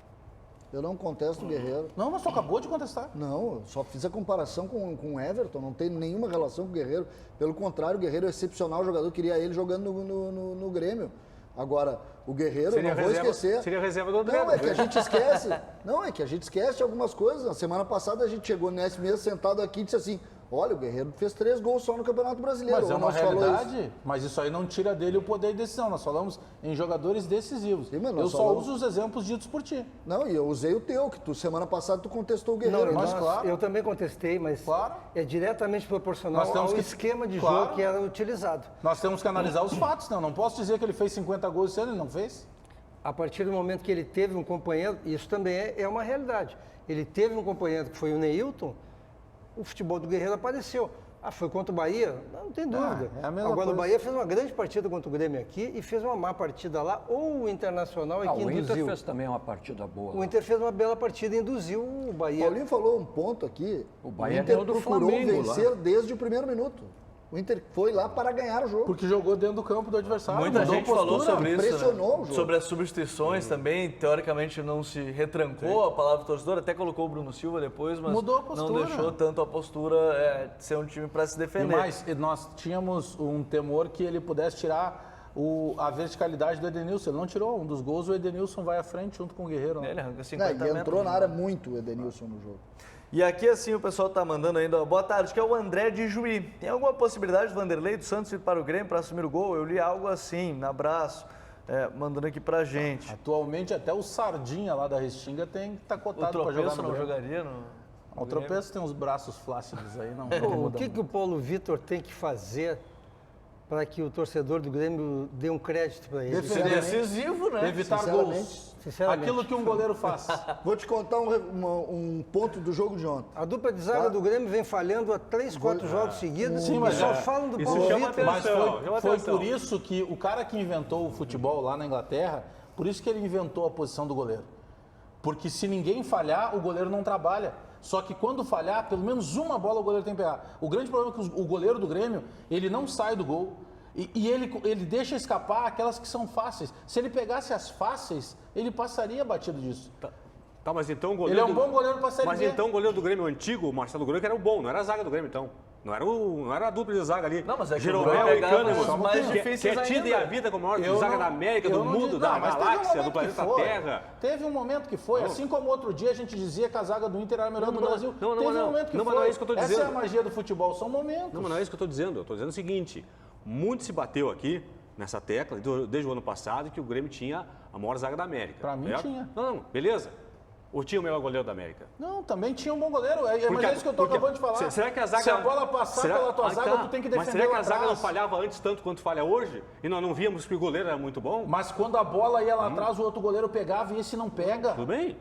Eu não contesto o Guerreiro. Não, mas tu acabou de contestar. Não, eu só fiz a comparação com o Everton, não tem nenhuma relação com o Guerreiro. Pelo contrário, o Guerreiro é excepcional, o jogador queria ele jogando no Grêmio. Agora, o Guerreiro, não vou esquecer... Seria reserva do André. Não, é que a gente esquece. Não, é que a gente esquece de algumas coisas. Na semana passada a gente chegou nesse mês sentado aqui e disse assim, olha, o Guerreiro fez 3 gols só no Campeonato Brasileiro. Mas é uma realidade, mas isso aí não tira dele o poder de decisão. Nós falamos em jogadores decisivos. Sim, eu só uso os exemplos ditos por ti. Não, e eu usei o teu, que tu semana passada tu contestou o Guerreiro. Não, claro. Eu também contestei, mas é diretamente proporcional ao esquema de jogo que era utilizado. Nós temos que analisar os fatos, não posso dizer que ele fez 50 gols esse ano, ele não fez. A partir do momento que ele teve um companheiro, isso também é uma realidade. Ele teve um companheiro que foi o Neilton, o futebol do Guerreiro apareceu. Foi contra o Bahia? Não tem dúvida. Agora o Bahia fez uma grande partida contra o Grêmio aqui e fez uma má partida lá, ou o Internacional que induziu. O Inter fez também uma partida boa. O Inter fez uma bela partida e induziu o Bahia. Paulinho falou um ponto aqui. O Bahia Inter do procurou Flamengo, vencer lá. desde o primeiro minuto. O Inter foi lá para ganhar o jogo. Porque jogou dentro do campo do adversário. Muita gente falou sobre isso, pressionou o jogo. Sobre as substituições também, teoricamente não se retrancou a palavra torcedor, até colocou o Bruno Silva depois, mas mudou a postura. Não deixou tanto a postura de ser um time para se defender. E mais, nós tínhamos um temor que ele pudesse tirar a verticalidade do Edenilson. Ele não tirou um dos gols, o Edenilson vai à frente junto com o Guerreiro. Né? Ele arranca 50 metros. E entrou na área muito o Edenilson no jogo. E aqui, assim, o pessoal tá mandando ainda, boa tarde, que é o André de Juí. Tem alguma possibilidade do Vanderlei do Santos ir para o Grêmio para assumir o gol? Eu li algo assim, um abraço, mandando aqui pra gente. Atualmente até o Sardinha lá da Restinga tá cotado para jogar no não jogaria no O tropeço tem uns braços flácidos aí, não O que o Paulo Vitor tem que fazer para que o torcedor do Grêmio dê um crédito para ele? Ser decisivo, né? Evitar gols. Aquilo que um goleiro faz. Vou te contar um ponto do jogo de ontem. A dupla de zaga do Grêmio vem falhando há 3, 4 jogos seguidos. Sim, mas só falam do Paulo Vitor. Mas foi por isso que o cara que inventou o futebol lá na Inglaterra, por isso que ele inventou a posição do goleiro. Porque se ninguém falhar, o goleiro não trabalha. Só que quando falhar, pelo menos uma bola o goleiro tem que pegar. O grande problema é que o goleiro do Grêmio, ele não sai do gol. E ele deixa escapar aquelas que são fáceis. Se ele pegasse as fáceis, ele passaria batido disso. Tá, mas então o goleiro... Ele é um bom goleiro para Série B. Mas então o goleiro do Grêmio antigo, o Marcelo Grêmio, que era o bom, não era a zaga do Grêmio, então. Não era a dupla de zaga ali. Não, mas é que Jeromel e Kahneman, mais difíceis que é tida e a vida como a maior zaga da América, do mundo, da galáxia, do planeta Terra. Teve um momento que foi, assim como outro dia a gente dizia que a zaga do Inter era a melhor do Brasil. Não, Teve um momento que foi. Mas não é isso que eu tô dizendo. Essa é a magia do futebol, são momentos. Não, mas não é isso que eu estou dizendo. Eu estou dizendo o seguinte, muito se bateu aqui nessa tecla, desde o ano passado, que o Grêmio tinha a maior zaga da América. Pra mim tinha. Não, beleza. Ou tinha o melhor goleiro da América? Não, também tinha um bom goleiro. Mas é isso que eu estou acabando de falar. Será que a zaga... Se a bola passar pela tua zaga, tu tem que defender. Mas será que a zaga não falhava antes tanto quanto falha hoje? E nós não víamos que o goleiro era muito bom? Mas quando a bola ia lá atrás, o outro goleiro pegava e esse não pega. Tudo bem.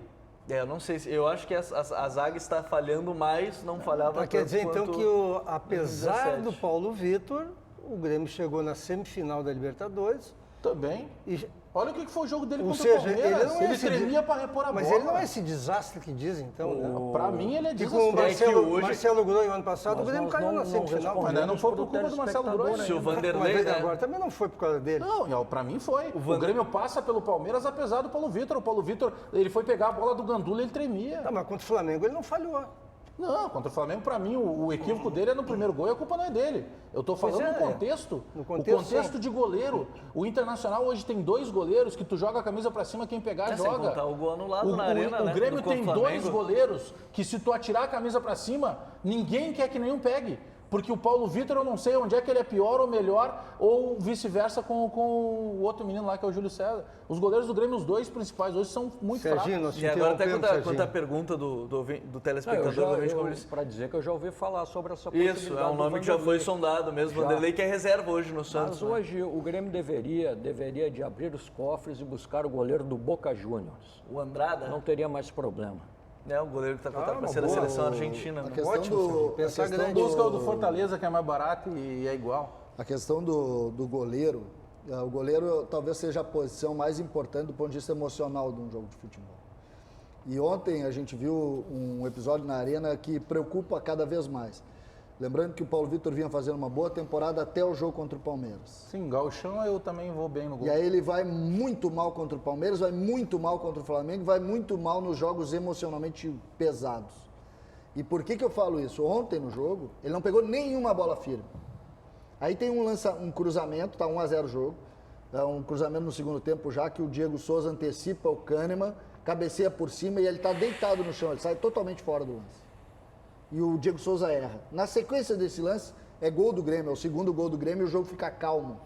Eu não sei, eu acho que a zaga está falhando mais, não falhava tanto. Quer dizer então que apesar do Paulo Vitor, o Grêmio chegou na semifinal da Libertadores. Também. Olha o que foi o jogo dele contra o Palmeiras. Ele tremia para repor a bola. Mas ele não é esse desastre que dizem, então. Para mim, ele é desastre. desastroso. Com o Marcelo Groi, ano passado, o Grêmio caiu na semifinal. Mas não foi por culpa do Marcelo Groi. Se o Vanderlei... Agora também não foi por causa dele. Não, para mim foi. O Grêmio passa pelo Palmeiras, apesar do Paulo Vitor. O Paulo Vitor, ele foi pegar a bola do Gandula e ele tremia. Não, mas contra o Flamengo ele não falhou. Não, contra o Flamengo, para mim, o equívoco dele é no primeiro gol e a culpa não é dele. Eu estou falando no contexto. O contexto de goleiro. O Internacional hoje tem 2 goleiros que tu joga a camisa para cima, quem pegar joga. Sem contar o gol anulado na arena, o Grêmio tem 2 Flamengo. goleiros que se tu atirar a camisa para cima, ninguém quer que nenhum pegue. Porque o Paulo Vitor, eu não sei onde é que ele é pior ou melhor, ou vice-versa com o outro menino lá, que é o Júlio César. Os goleiros do Grêmio, os 2 principais hoje, são muito fracos. E agora até quanto a pergunta do telespectador... Para dizer que eu já ouvi falar sobre essa possibilidade. Isso, é um nome que já foi sondado mesmo, o Vanderlei, que é reserva hoje no Santos. Mas hoje o Grêmio deveria de abrir os cofres e buscar o goleiro do Boca Juniors. O Andrada? Não teria mais problema. É um goleiro que está cotado para ser da seleção argentina. A questão do Fortaleza, que é mais barato e é igual. A questão do goleiro, o goleiro talvez seja a posição mais importante do ponto de vista emocional de um jogo de futebol. E ontem a gente viu um episódio na Arena que preocupa cada vez mais. Lembrando que o Paulo Vitor vinha fazendo uma boa temporada até o jogo contra o Palmeiras. Sim, gauchão eu também vou bem no gol. E aí ele vai muito mal contra o Palmeiras, vai muito mal contra o Flamengo, vai muito mal nos jogos emocionalmente pesados. E por que eu falo isso? Ontem no jogo, ele não pegou nenhuma bola firme. Aí tem um cruzamento, tá 1-0 o jogo, é um cruzamento no segundo tempo já, que o Diego Souza antecipa o Kahneman, cabeceia por cima e ele tá deitado no chão, ele sai totalmente fora do lance. E o Diego Souza erra. Na sequência desse lance, é gol do Grêmio, é o segundo gol do Grêmio e o jogo fica calmo.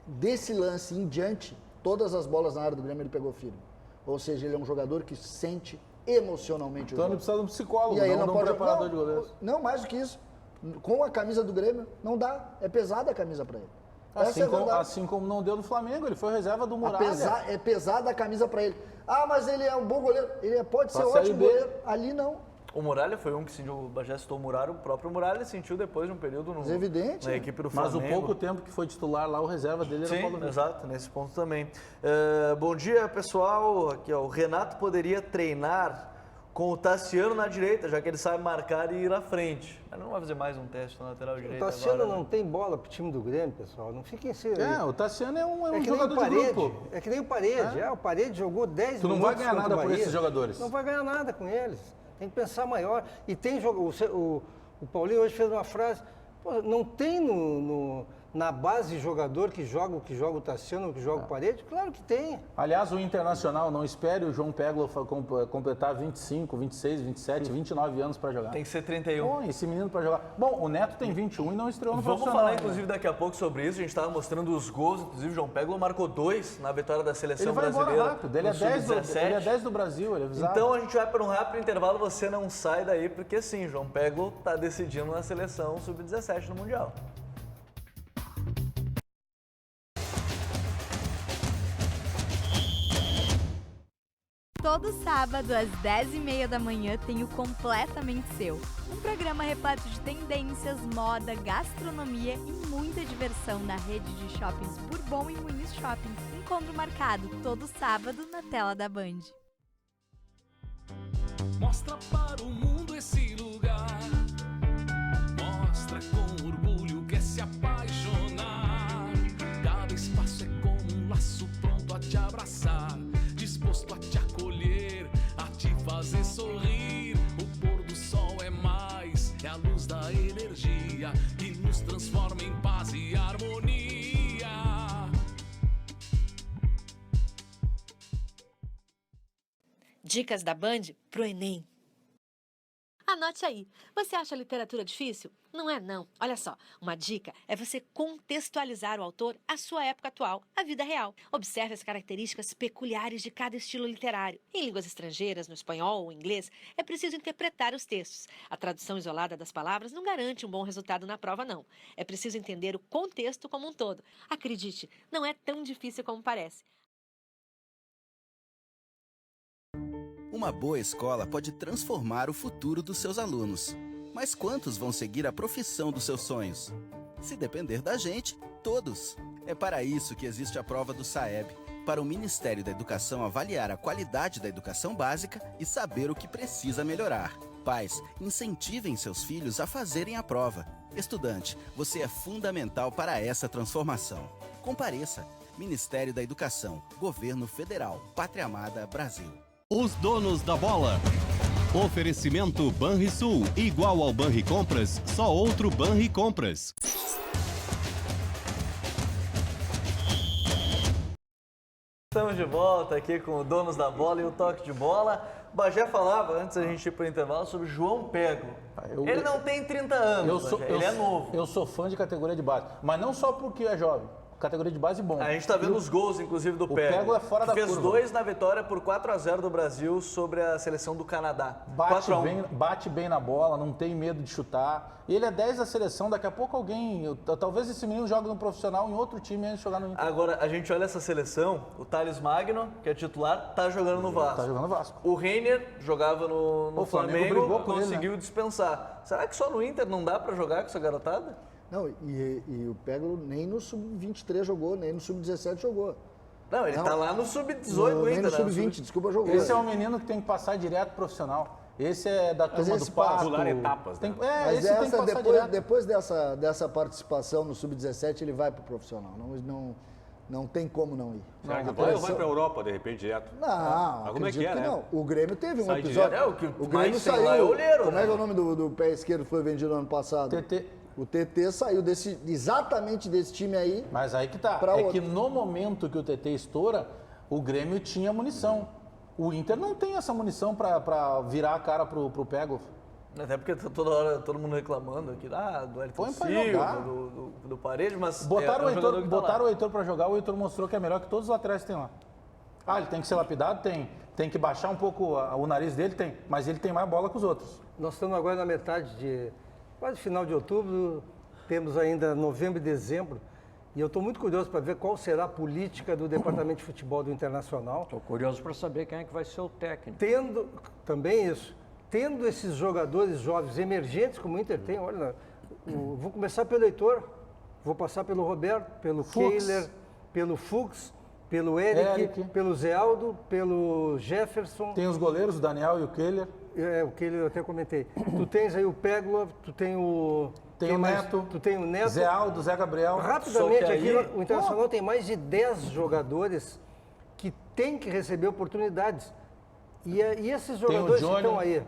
Desse lance em diante, todas as bolas na área do Grêmio ele pegou firme. Ou seja, ele é um jogador que sente emocionalmente o jogo. Então ele precisa de um psicólogo, e aí não de um preparador de goleiros. Não, mais do que isso. Com a camisa do Grêmio, não dá. É pesada a camisa para ele. Assim como não deu no Flamengo, ele foi reserva do Muralha. É pesada a camisa para ele. Ah, mas ele é um bom goleiro. Ele pode ser ótimo goleiro. Ali não. O Muralha foi um que sentiu, o Bagé citou o Muralha, o próprio Muralha sentiu depois de um período na equipe do Flamengo. Mas o pouco tempo que foi titular lá, o reserva dele era o Paulo Vitor. Exato, nesse ponto também. Bom dia, pessoal. Aqui, ó, o Renato poderia treinar com o Tassiano na direita, já que ele sabe marcar e ir à frente. Mas não vai fazer mais um teste na lateral direita. O Tassiano agora, não tem bola pro time do Grêmio, pessoal. Não fiquem assim. O Tassiano é um jogador de grupo. É que nem o Parede. O Parede jogou 10 minutos. Tu não vai ganhar nada por esses jogadores. Não vai ganhar nada com eles. Tem que pensar maior. E tem o Paulinho hoje fez uma frase, não tem na base jogador que joga o Tassiano, que joga o Parede? Claro que tem. Aliás, o Internacional, não espere o João Peglo completar 25, 26, 27, 29 anos para jogar. Tem que ser 31. Bom, esse menino para jogar. Bom, o Neto tem 21 e não estreou no profissional. Vamos falar, inclusive, daqui a pouco sobre isso. A gente estava mostrando os gols. Inclusive, o João Peglo marcou 2 na vitória da seleção brasileira. Ele vai embora rápido. Ele é 10 do Brasil, ele é avisado. Então, a gente vai para um rápido intervalo. Você não sai daí, porque sim, João Peglo está decidindo na seleção sub-17 no Mundial. Todo sábado, às 10h30 da manhã, tem o Completamente Seu. Um programa repleto de tendências, moda, gastronomia e muita diversão na rede de shoppings Bourbon e Muniz Shopping. Encontro marcado todo sábado na tela da Band. Mostra para o mundo esse lugar. Mostra com orgulho, quer se apaixonar. Dicas da Band pro Enem. Anote aí. Você acha a literatura difícil? Não é, não. Olha só, uma dica é você contextualizar o autor à sua época atual, à vida real. Observe as características peculiares de cada estilo literário. Em línguas estrangeiras, no espanhol ou inglês, é preciso interpretar os textos. A tradução isolada das palavras não garante um bom resultado na prova, não. É preciso entender o contexto como um todo. Acredite, não é tão difícil como parece. Uma boa escola pode transformar o futuro dos seus alunos. Mas quantos vão seguir a profissão dos seus sonhos? Se depender da gente, todos. É para isso que existe a prova do SAEB, para o Ministério da Educação avaliar a qualidade da educação básica e saber o que precisa melhorar. Pais, incentivem seus filhos a fazerem a prova. Estudante, você é fundamental para essa transformação. Compareça. Ministério da Educação, Governo Federal, Pátria Amada, Brasil. Os donos da bola. Oferecimento Banrisul, igual ao Banricompras, só outro Banricompras. Estamos de volta aqui com o Donos da Bola e o Toque de Bola. O Bagé falava, antes da gente ir para o intervalo, sobre João Pego. Ele não tem 30 anos, ele é novo. Eu sou fã de categoria de base, mas não só porque é jovem. Categoria de base bom. A gente está vendo os gols, inclusive, do Pego. O Pego é fora da curva. Fez 2 na vitória por 4-0 do Brasil sobre a seleção do Canadá. Bate bem na bola, não tem medo de chutar. Ele é 10 da seleção, daqui a pouco talvez esse menino jogue no profissional em outro time antes de jogar no Inter. Agora, a gente olha essa seleção, o Thales Magno, que é titular, tá jogando no Vasco. Tá jogando no Vasco. O Reiner jogava no Flamengo, conseguiu dispensar. Será que só no Inter não dá para jogar com essa garotada? Não, e o Pego nem no Sub-23 jogou, nem no Sub-17 jogou. Não, ele tá lá no Sub-18 ainda. Nem no Sub-20, desculpa, jogou. Esse é um menino que tem que passar direto profissional. Esse é da turma do pasto. Pular etapas, né? Mas depois dessa participação no Sub-17, ele vai pro profissional. Não tem como não ir. Será que vai ou vai para a Europa, de repente, direto? Não, como é que é, né? Não. O Grêmio teve um episódio. O Grêmio saiu. Como é que é o nome do pé esquerdo que foi vendido ano passado? TT. O TT saiu exatamente desse time aí. Mas aí que tá. Que no momento que o TT estoura, o Grêmio tinha munição. O Inter não tem essa munição para virar a cara pro Pego. Até porque toda hora todo mundo reclamando aqui do Elton Silva, do Parede, mas botaram o Heitor para jogar, o Heitor mostrou que é melhor que todos os laterais que tem lá. Ele tem que ser lapidado? Tem que baixar um pouco o nariz dele? Tem. Mas ele tem mais bola que os outros. Nós estamos agora na metade quase final de outubro, temos ainda novembro e dezembro, e eu estou muito curioso para ver qual será a política do Departamento de Futebol do Internacional. Estou curioso para saber quem é que vai ser o técnico. Tendo esses jogadores jovens emergentes, como o Inter tem, olha, vou começar pelo Heitor, vou passar pelo Roberto, pelo Kehler, pelo Fuchs, pelo Eric, pelo Zé Aldo, pelo Jefferson. Tem os goleiros, o Daniel e o Kehler. O Kehler eu até comentei. Tu tens aí o Peglo, tu tem o... Tem o Neto. Tu tem o Neto. Zé Aldo, Zé Gabriel. Rapidamente aqui, o Internacional tem mais de 10 jogadores que têm que receber oportunidades. E esses jogadores que estão aí...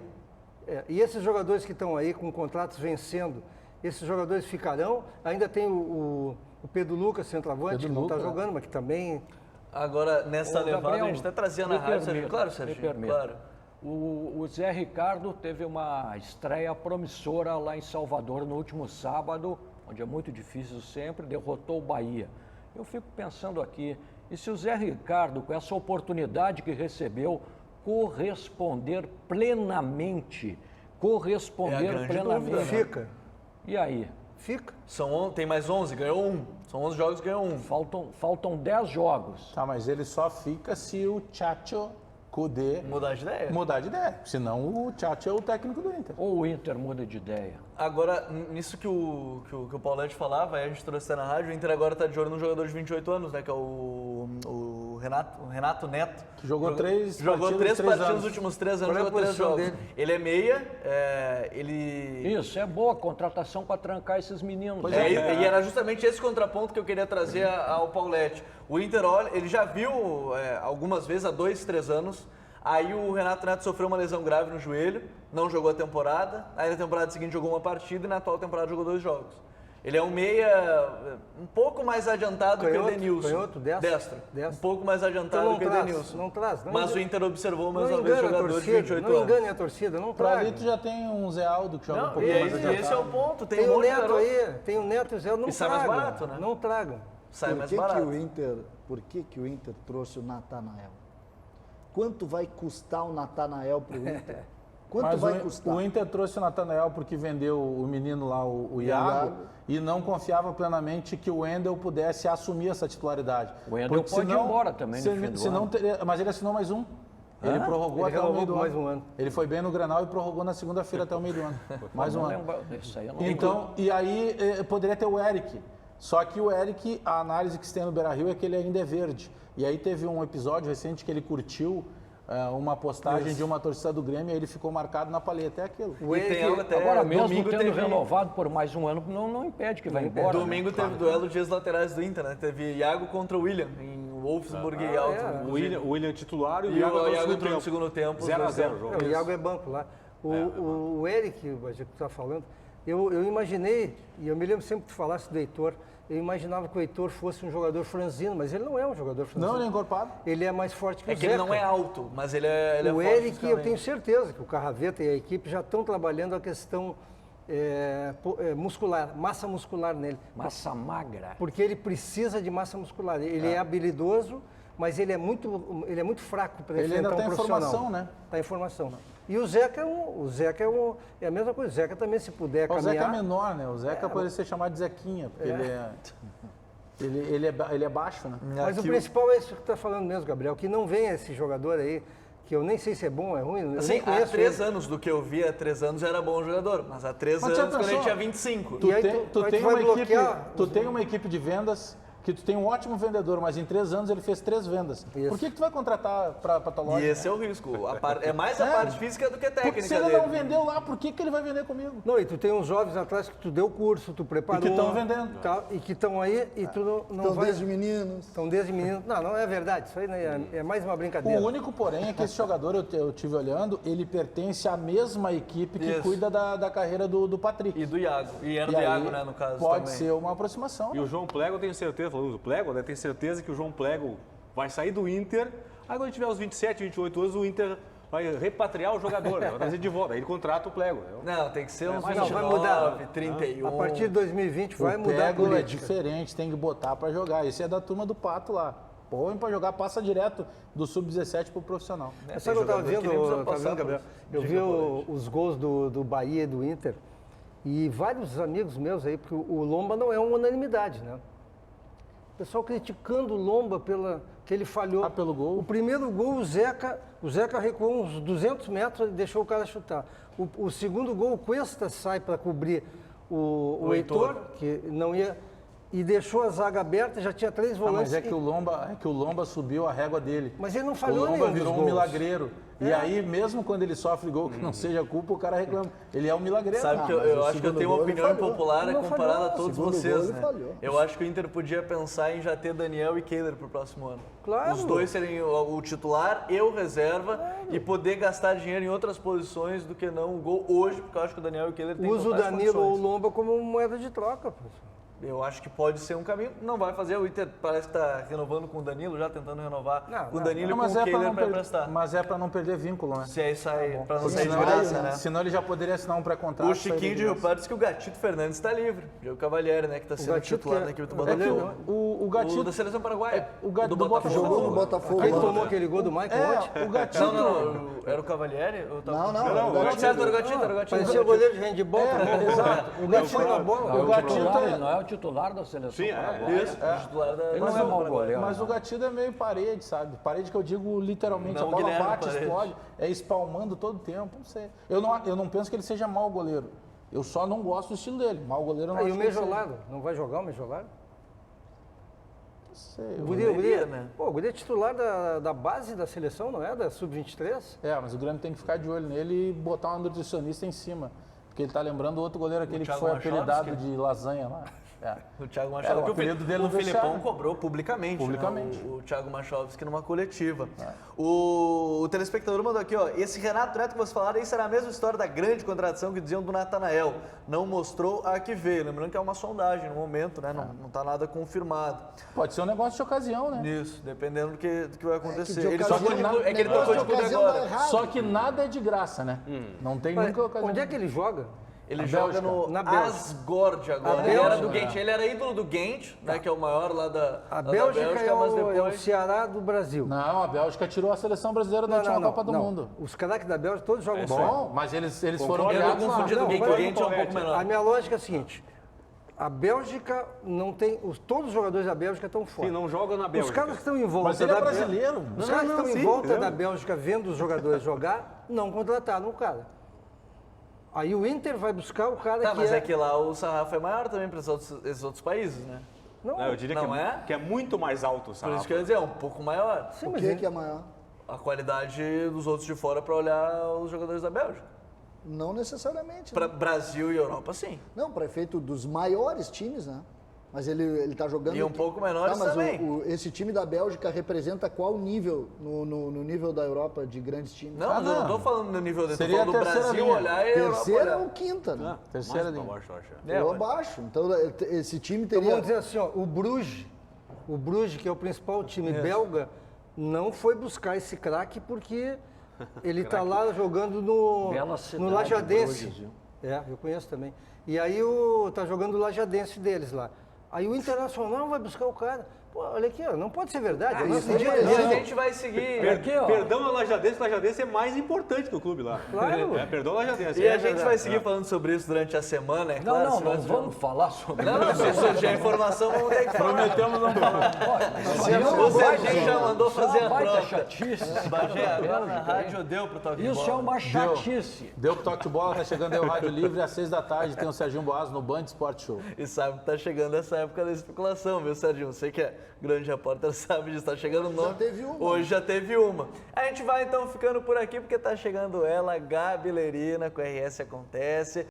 e esses jogadores que estão aí com contratos vencendo, esses jogadores ficarão. Ainda tem o Pedro Lucas, centroavante, que não está jogando, mas que também... Agora, nessa levada, Gabriel, a gente está trazendo a rádio, Sérgio. Claro, Sérgio, claro. O Zé Ricardo teve uma estreia promissora lá em Salvador no último sábado, onde é muito difícil sempre, derrotou o Bahia. Eu fico pensando aqui, e se o Zé Ricardo, com essa oportunidade que recebeu, corresponder plenamente? Fica. E aí? Fica. Tem mais 11, ganhou 1. São 11 jogos, ganhou 1. Faltam 10 jogos. Tá, mas ele só fica se o Chacho Kudê mudar de ideia. Senão o Chacho é o técnico do Inter. Ou o Inter muda de ideia. Agora, nisso que o Paulete falava, aí a gente trouxe na rádio, o Inter agora está de olho num jogador de 28 anos, né? Que é o Renato Neto. Que jogou três partidas nos últimos 3 anos, jogou 3 jogos. Dele? Ele é meia, Isso, é boa contratação para trancar esses meninos. E era justamente esse contraponto que eu queria trazer ao Paulete. O Inter, ele já viu algumas vezes, há 2, 3 anos, aí o Renato Neto sofreu uma lesão grave no joelho, não jogou a temporada, aí na temporada seguinte jogou uma partida e na atual temporada jogou 2 jogos. Ele é um meia um pouco mais adiantado que o Edenilson. Canhoto, destro. Um pouco mais adiantado Então que o Edenilson. Não traz. Não Mas engana, o Inter observou mais não uma vez o engana a jogador de torcida, 28 não anos. engane a torcida, não Pra traga. ali tu já tem um Zé Aldo que joga um pouco mais adiantado. Esse é o ponto. Tem um o monte de Neto garoto. aí, tem o Neto e o Zé, não E sai mais tragam. barato, né? Não tragam. Sai mais barato. Por que o Inter trouxe o Natanael? Quanto vai custar o Natanael pro Inter? Quanto Mas vai custar? O Inter trouxe o Natanael porque vendeu o menino lá, o Iago, e não confiava plenamente que o Wendel pudesse assumir essa titularidade. O Wendel pode ir embora também no fim do ano. Mas ele assinou mais um. Ele prorrogou até o meio do mais ano. um ano. Ele foi bem no Grenal e prorrogou na segunda-feira até o meio do ano. Mais um ano. Então, e aí poderia ter o Eric. Só que o Eric, a análise que se tem no Beira-Rio é que ele ainda é verde. E aí teve um episódio recente que ele curtiu uma postagem de uma torcida do Grêmio e ele ficou marcado na paleta. É aquilo. Agora mesmo tendo renovado por mais um ano, não impede que vá embora. Domingo teve duelo de ex-laterais do Inter, né? Teve Iago contra o William, em Wolfsburg e Alto. O William titular e o Iago Iago entrou no segundo tempo. 0-0. O Iago é banco lá. O Eric, que tu está falando, eu imaginei, e eu me lembro sempre que tu falasse do Heitor, eu imaginava que o Heitor fosse um jogador franzino, mas ele não é um jogador franzino. Não, ele é encorpado. Ele é mais forte que o Zeca. É que ele não é alto, mas ele é o forte. Eric, eu fisicamente. tenho certeza que o Carraveta e a equipe já estão trabalhando a questão muscular, massa muscular nele. Massa magra. Porque ele precisa de massa muscular. Ele é habilidoso, mas ele é muito fraco para Ele ainda enfrentar está um em profissional. formação, né? Está em formação. E o Zeca é a mesma coisa. O Zeca também, se puder O caminhar... Zeca é menor, né? O Zeca poderia ser chamado de Zequinha, porque ele é baixo, né? Mas o principal é isso que tu está falando mesmo, Gabriel, que não vem esse jogador aí, que eu nem sei se é bom ou é ruim, eu Assim, nem há conheço 3 ele. anos, do que eu vi há 3 anos, era bom jogador. Mas há 3 anos, quando ele tinha 25. Tu tem uma equipe de vendas que tu tem um ótimo vendedor, mas em 3 anos ele fez 3 vendas. Isso. Por que tu vai contratar para tua loja? E esse é o risco. É mais a parte física do que a técnica Porque se ele dele. não vendeu lá, por que ele vai vender comigo? Não, e tu tem uns jovens atrás que tu deu curso, tu preparou. E que estão vendendo. Tá, e que estão aí e tu não Estão vai... desde meninos. Estão desde meninos. Não é verdade. Isso aí é mais uma brincadeira. O único, porém, é que esse jogador, eu estive olhando, ele pertence à mesma equipe que cuida da carreira do Patrick. E do Iago. E era do Iago, né, no caso Pode também. ser uma aproximação. E o João Plego, eu tenho certeza, falando do Plego, né? Tenho certeza que o João Plego vai sair do Inter. Aí quando tiver os 27, 28 anos, o Inter vai repatriar o jogador, né? Vai trazer de volta. Aí ele contrata o Plego. Não, tem que ser uns vai 29, mudar. 31. A partir de 2020 vai mudar a Plego é política. diferente, tem que botar para jogar. Esse é da turma do Pato lá. Põe para jogar, passa direto do sub-17 pro profissional. Sabe o que eu estava vendo, Gabriel? Eu vi os gols do Bahia e do Inter e vários amigos meus aí, porque o Lomba não é uma unanimidade, né? O pessoal criticando o Lomba que ele falhou. Pelo gol? O primeiro gol, o Zeca recuou uns 200 metros e deixou o cara chutar. O segundo gol, o Cuesta sai para cobrir o Heitor, que não ia... E deixou a zaga aberta, já tinha 3 volantes. Mas é que o Lomba subiu a régua dele. Mas ele não falhou nenhum. O Lomba virou um milagreiro. E aí, mesmo quando ele sofre gol que não seja culpa, o cara reclama. Ele é um milagreiro. Sabe que eu acho que eu tenho uma opinião impopular comparada a todos vocês, né? Eu acho que o Inter podia pensar em já ter Daniel e Kehler pro próximo ano. Claro. Os dois serem o titular e o reserva e poder gastar dinheiro em outras posições do que não o gol hoje, porque eu acho que o Daniel e o Kehler têm Usa o Danilo ou o Lomba como moeda de troca, professor. Eu acho que pode ser um caminho. Não vai fazer. O Inter parece que está renovando com o Danilo, já tentando renovar com o Danilo e com o Kehler para emprestar. Mas é para não perder vínculo, né? Se aí sai, para não sair de graça, né? Senão ele já poderia assinar um pré-contrato. O Chiquinho de Rio Pardo disse que o Gatito Fernandes está livre. O Cavalieri, né? Que está sendo titular da equipe do Botafogo. O Gatito... O da Seleção Paraguaia. O Gatito do Botafogo. Jogou no Botafogo. Quem tomou aquele gol do Michael ontem? O Gatito... Não. Era o Cavalieri? Não. O Gatito era o Gatito. Parecia o goleiro de handball. Exato. O Gatito foi na bola. O Gatito não é o titular da seleção. Sim, isso. Ele não é mau goleiro. Mas o Gatito é meio parede, sabe? Parede que eu digo literalmente. A bola bate, explode, é espalmando todo o tempo. Não sei. Eu não penso que ele seja mau goleiro. Eu só não gosto do estilo dele. Mau goleiro eu não acho. E o Mejolado? Não vai jogar o Mejolado? Não sei. O Guri é titular da base da seleção, não é? Da Sub-23? É, mas o Grêmio tem que ficar de olho nele e botar um nutricionista em cima. Porque ele tá lembrando o outro goleiro, aquele que foi apelidado de lasanha lá. O Thiago Machovski, o apelido dele no Filipão vestiário. cobrou publicamente. Publicamente. Né? O Thiago Machovski numa coletiva. O telespectador mandou aqui, ó, esse Renato Neto que vocês falaram, isso era a mesma história da grande contratação que diziam do Natanael. Não mostrou a que veio. Lembrando que é uma sondagem no momento, né? Não tá nada confirmado. Pode ser um negócio de ocasião, né? Isso, dependendo do que vai acontecer. Ele só tocou de clube agora. Só que nada é de graça, né? Não tem nunca ocasião. Onde é que ele joga? Ele joga no Asgård agora. Ele era do Ghent. Ele era ídolo do Ghent, né, que é o maior lá da Bélgica, mas depois... é o Ceará do Brasil. Não, a Bélgica tirou a seleção brasileira da última Copa do Mundo. Os craques da Bélgica todos jogam bom, mas eles foram criados lá. O Ghent é um pouco menor. A minha lógica é a seguinte, a Bélgica não tem... Todos os jogadores da Bélgica estão fora. Sim, não jogam na Bélgica. Os caras que estão em volta Mas ele é brasileiro. Os caras que estão em volta da Bélgica vendo os jogadores jogar, não contrataram o cara. Aí o Inter vai buscar o cara que mas é que lá o sarrafo é maior também para esses outros países, né? Não, eu diria que é muito mais alto o sarrafo. Por isso que eu ia dizer, é um pouco maior. Sim, O que é maior? A qualidade dos outros de fora para olhar os jogadores da Bélgica. Não necessariamente. Para Brasil e Europa, sim. Não, para efeito dos maiores times, né? Mas ele tá jogando... E um pouco menores mas também. Esse time da Bélgica representa qual nível no nível da Europa de grandes times? Não, eu não tô falando no nível dele, Seria tô falando do Brasil olhar e terceira ou quinta, né? Terceira linha. Ou abaixo. Então, esse time Então, teria... vamos dizer assim, ó, o Bruges, que é o principal time belga, não foi buscar esse craque porque ele tá lá jogando no Lajadense. Bruges, eu conheço também. E aí tá jogando o Lajadense deles lá. Aí o Internacional vai buscar o cara. Pô, olha aqui, ó, não pode ser verdade. A gente vai seguir. Perdão ao Lajadense é mais importante que o clube lá. Claro. Perdão ao Lajadense. E a gente vai seguir falando sobre isso durante a semana, é claro. Não vamos falar sobre isso. Não, se surgir a informação, vamos ter que falar. Prometemos não falar. O Serginho já mandou fazer a troca. Chatice. Bagé, agora na rádio deu pro Toque de Bola. Isso é uma chatice. Deu pro Toque de Bola, tá chegando aí o Rádio Livre às 6 da tarde, tem o Serginho Boas no Band Sport Show. E sabe que tá chegando essa época da especulação, viu, Serginho? Você que é grande repórter sabe disso, tá chegando o nome. Já teve uma. Hoje já teve uma. A gente vai então ficando por aqui porque tá chegando ela, Gabi Lerina, com o RS Acontece.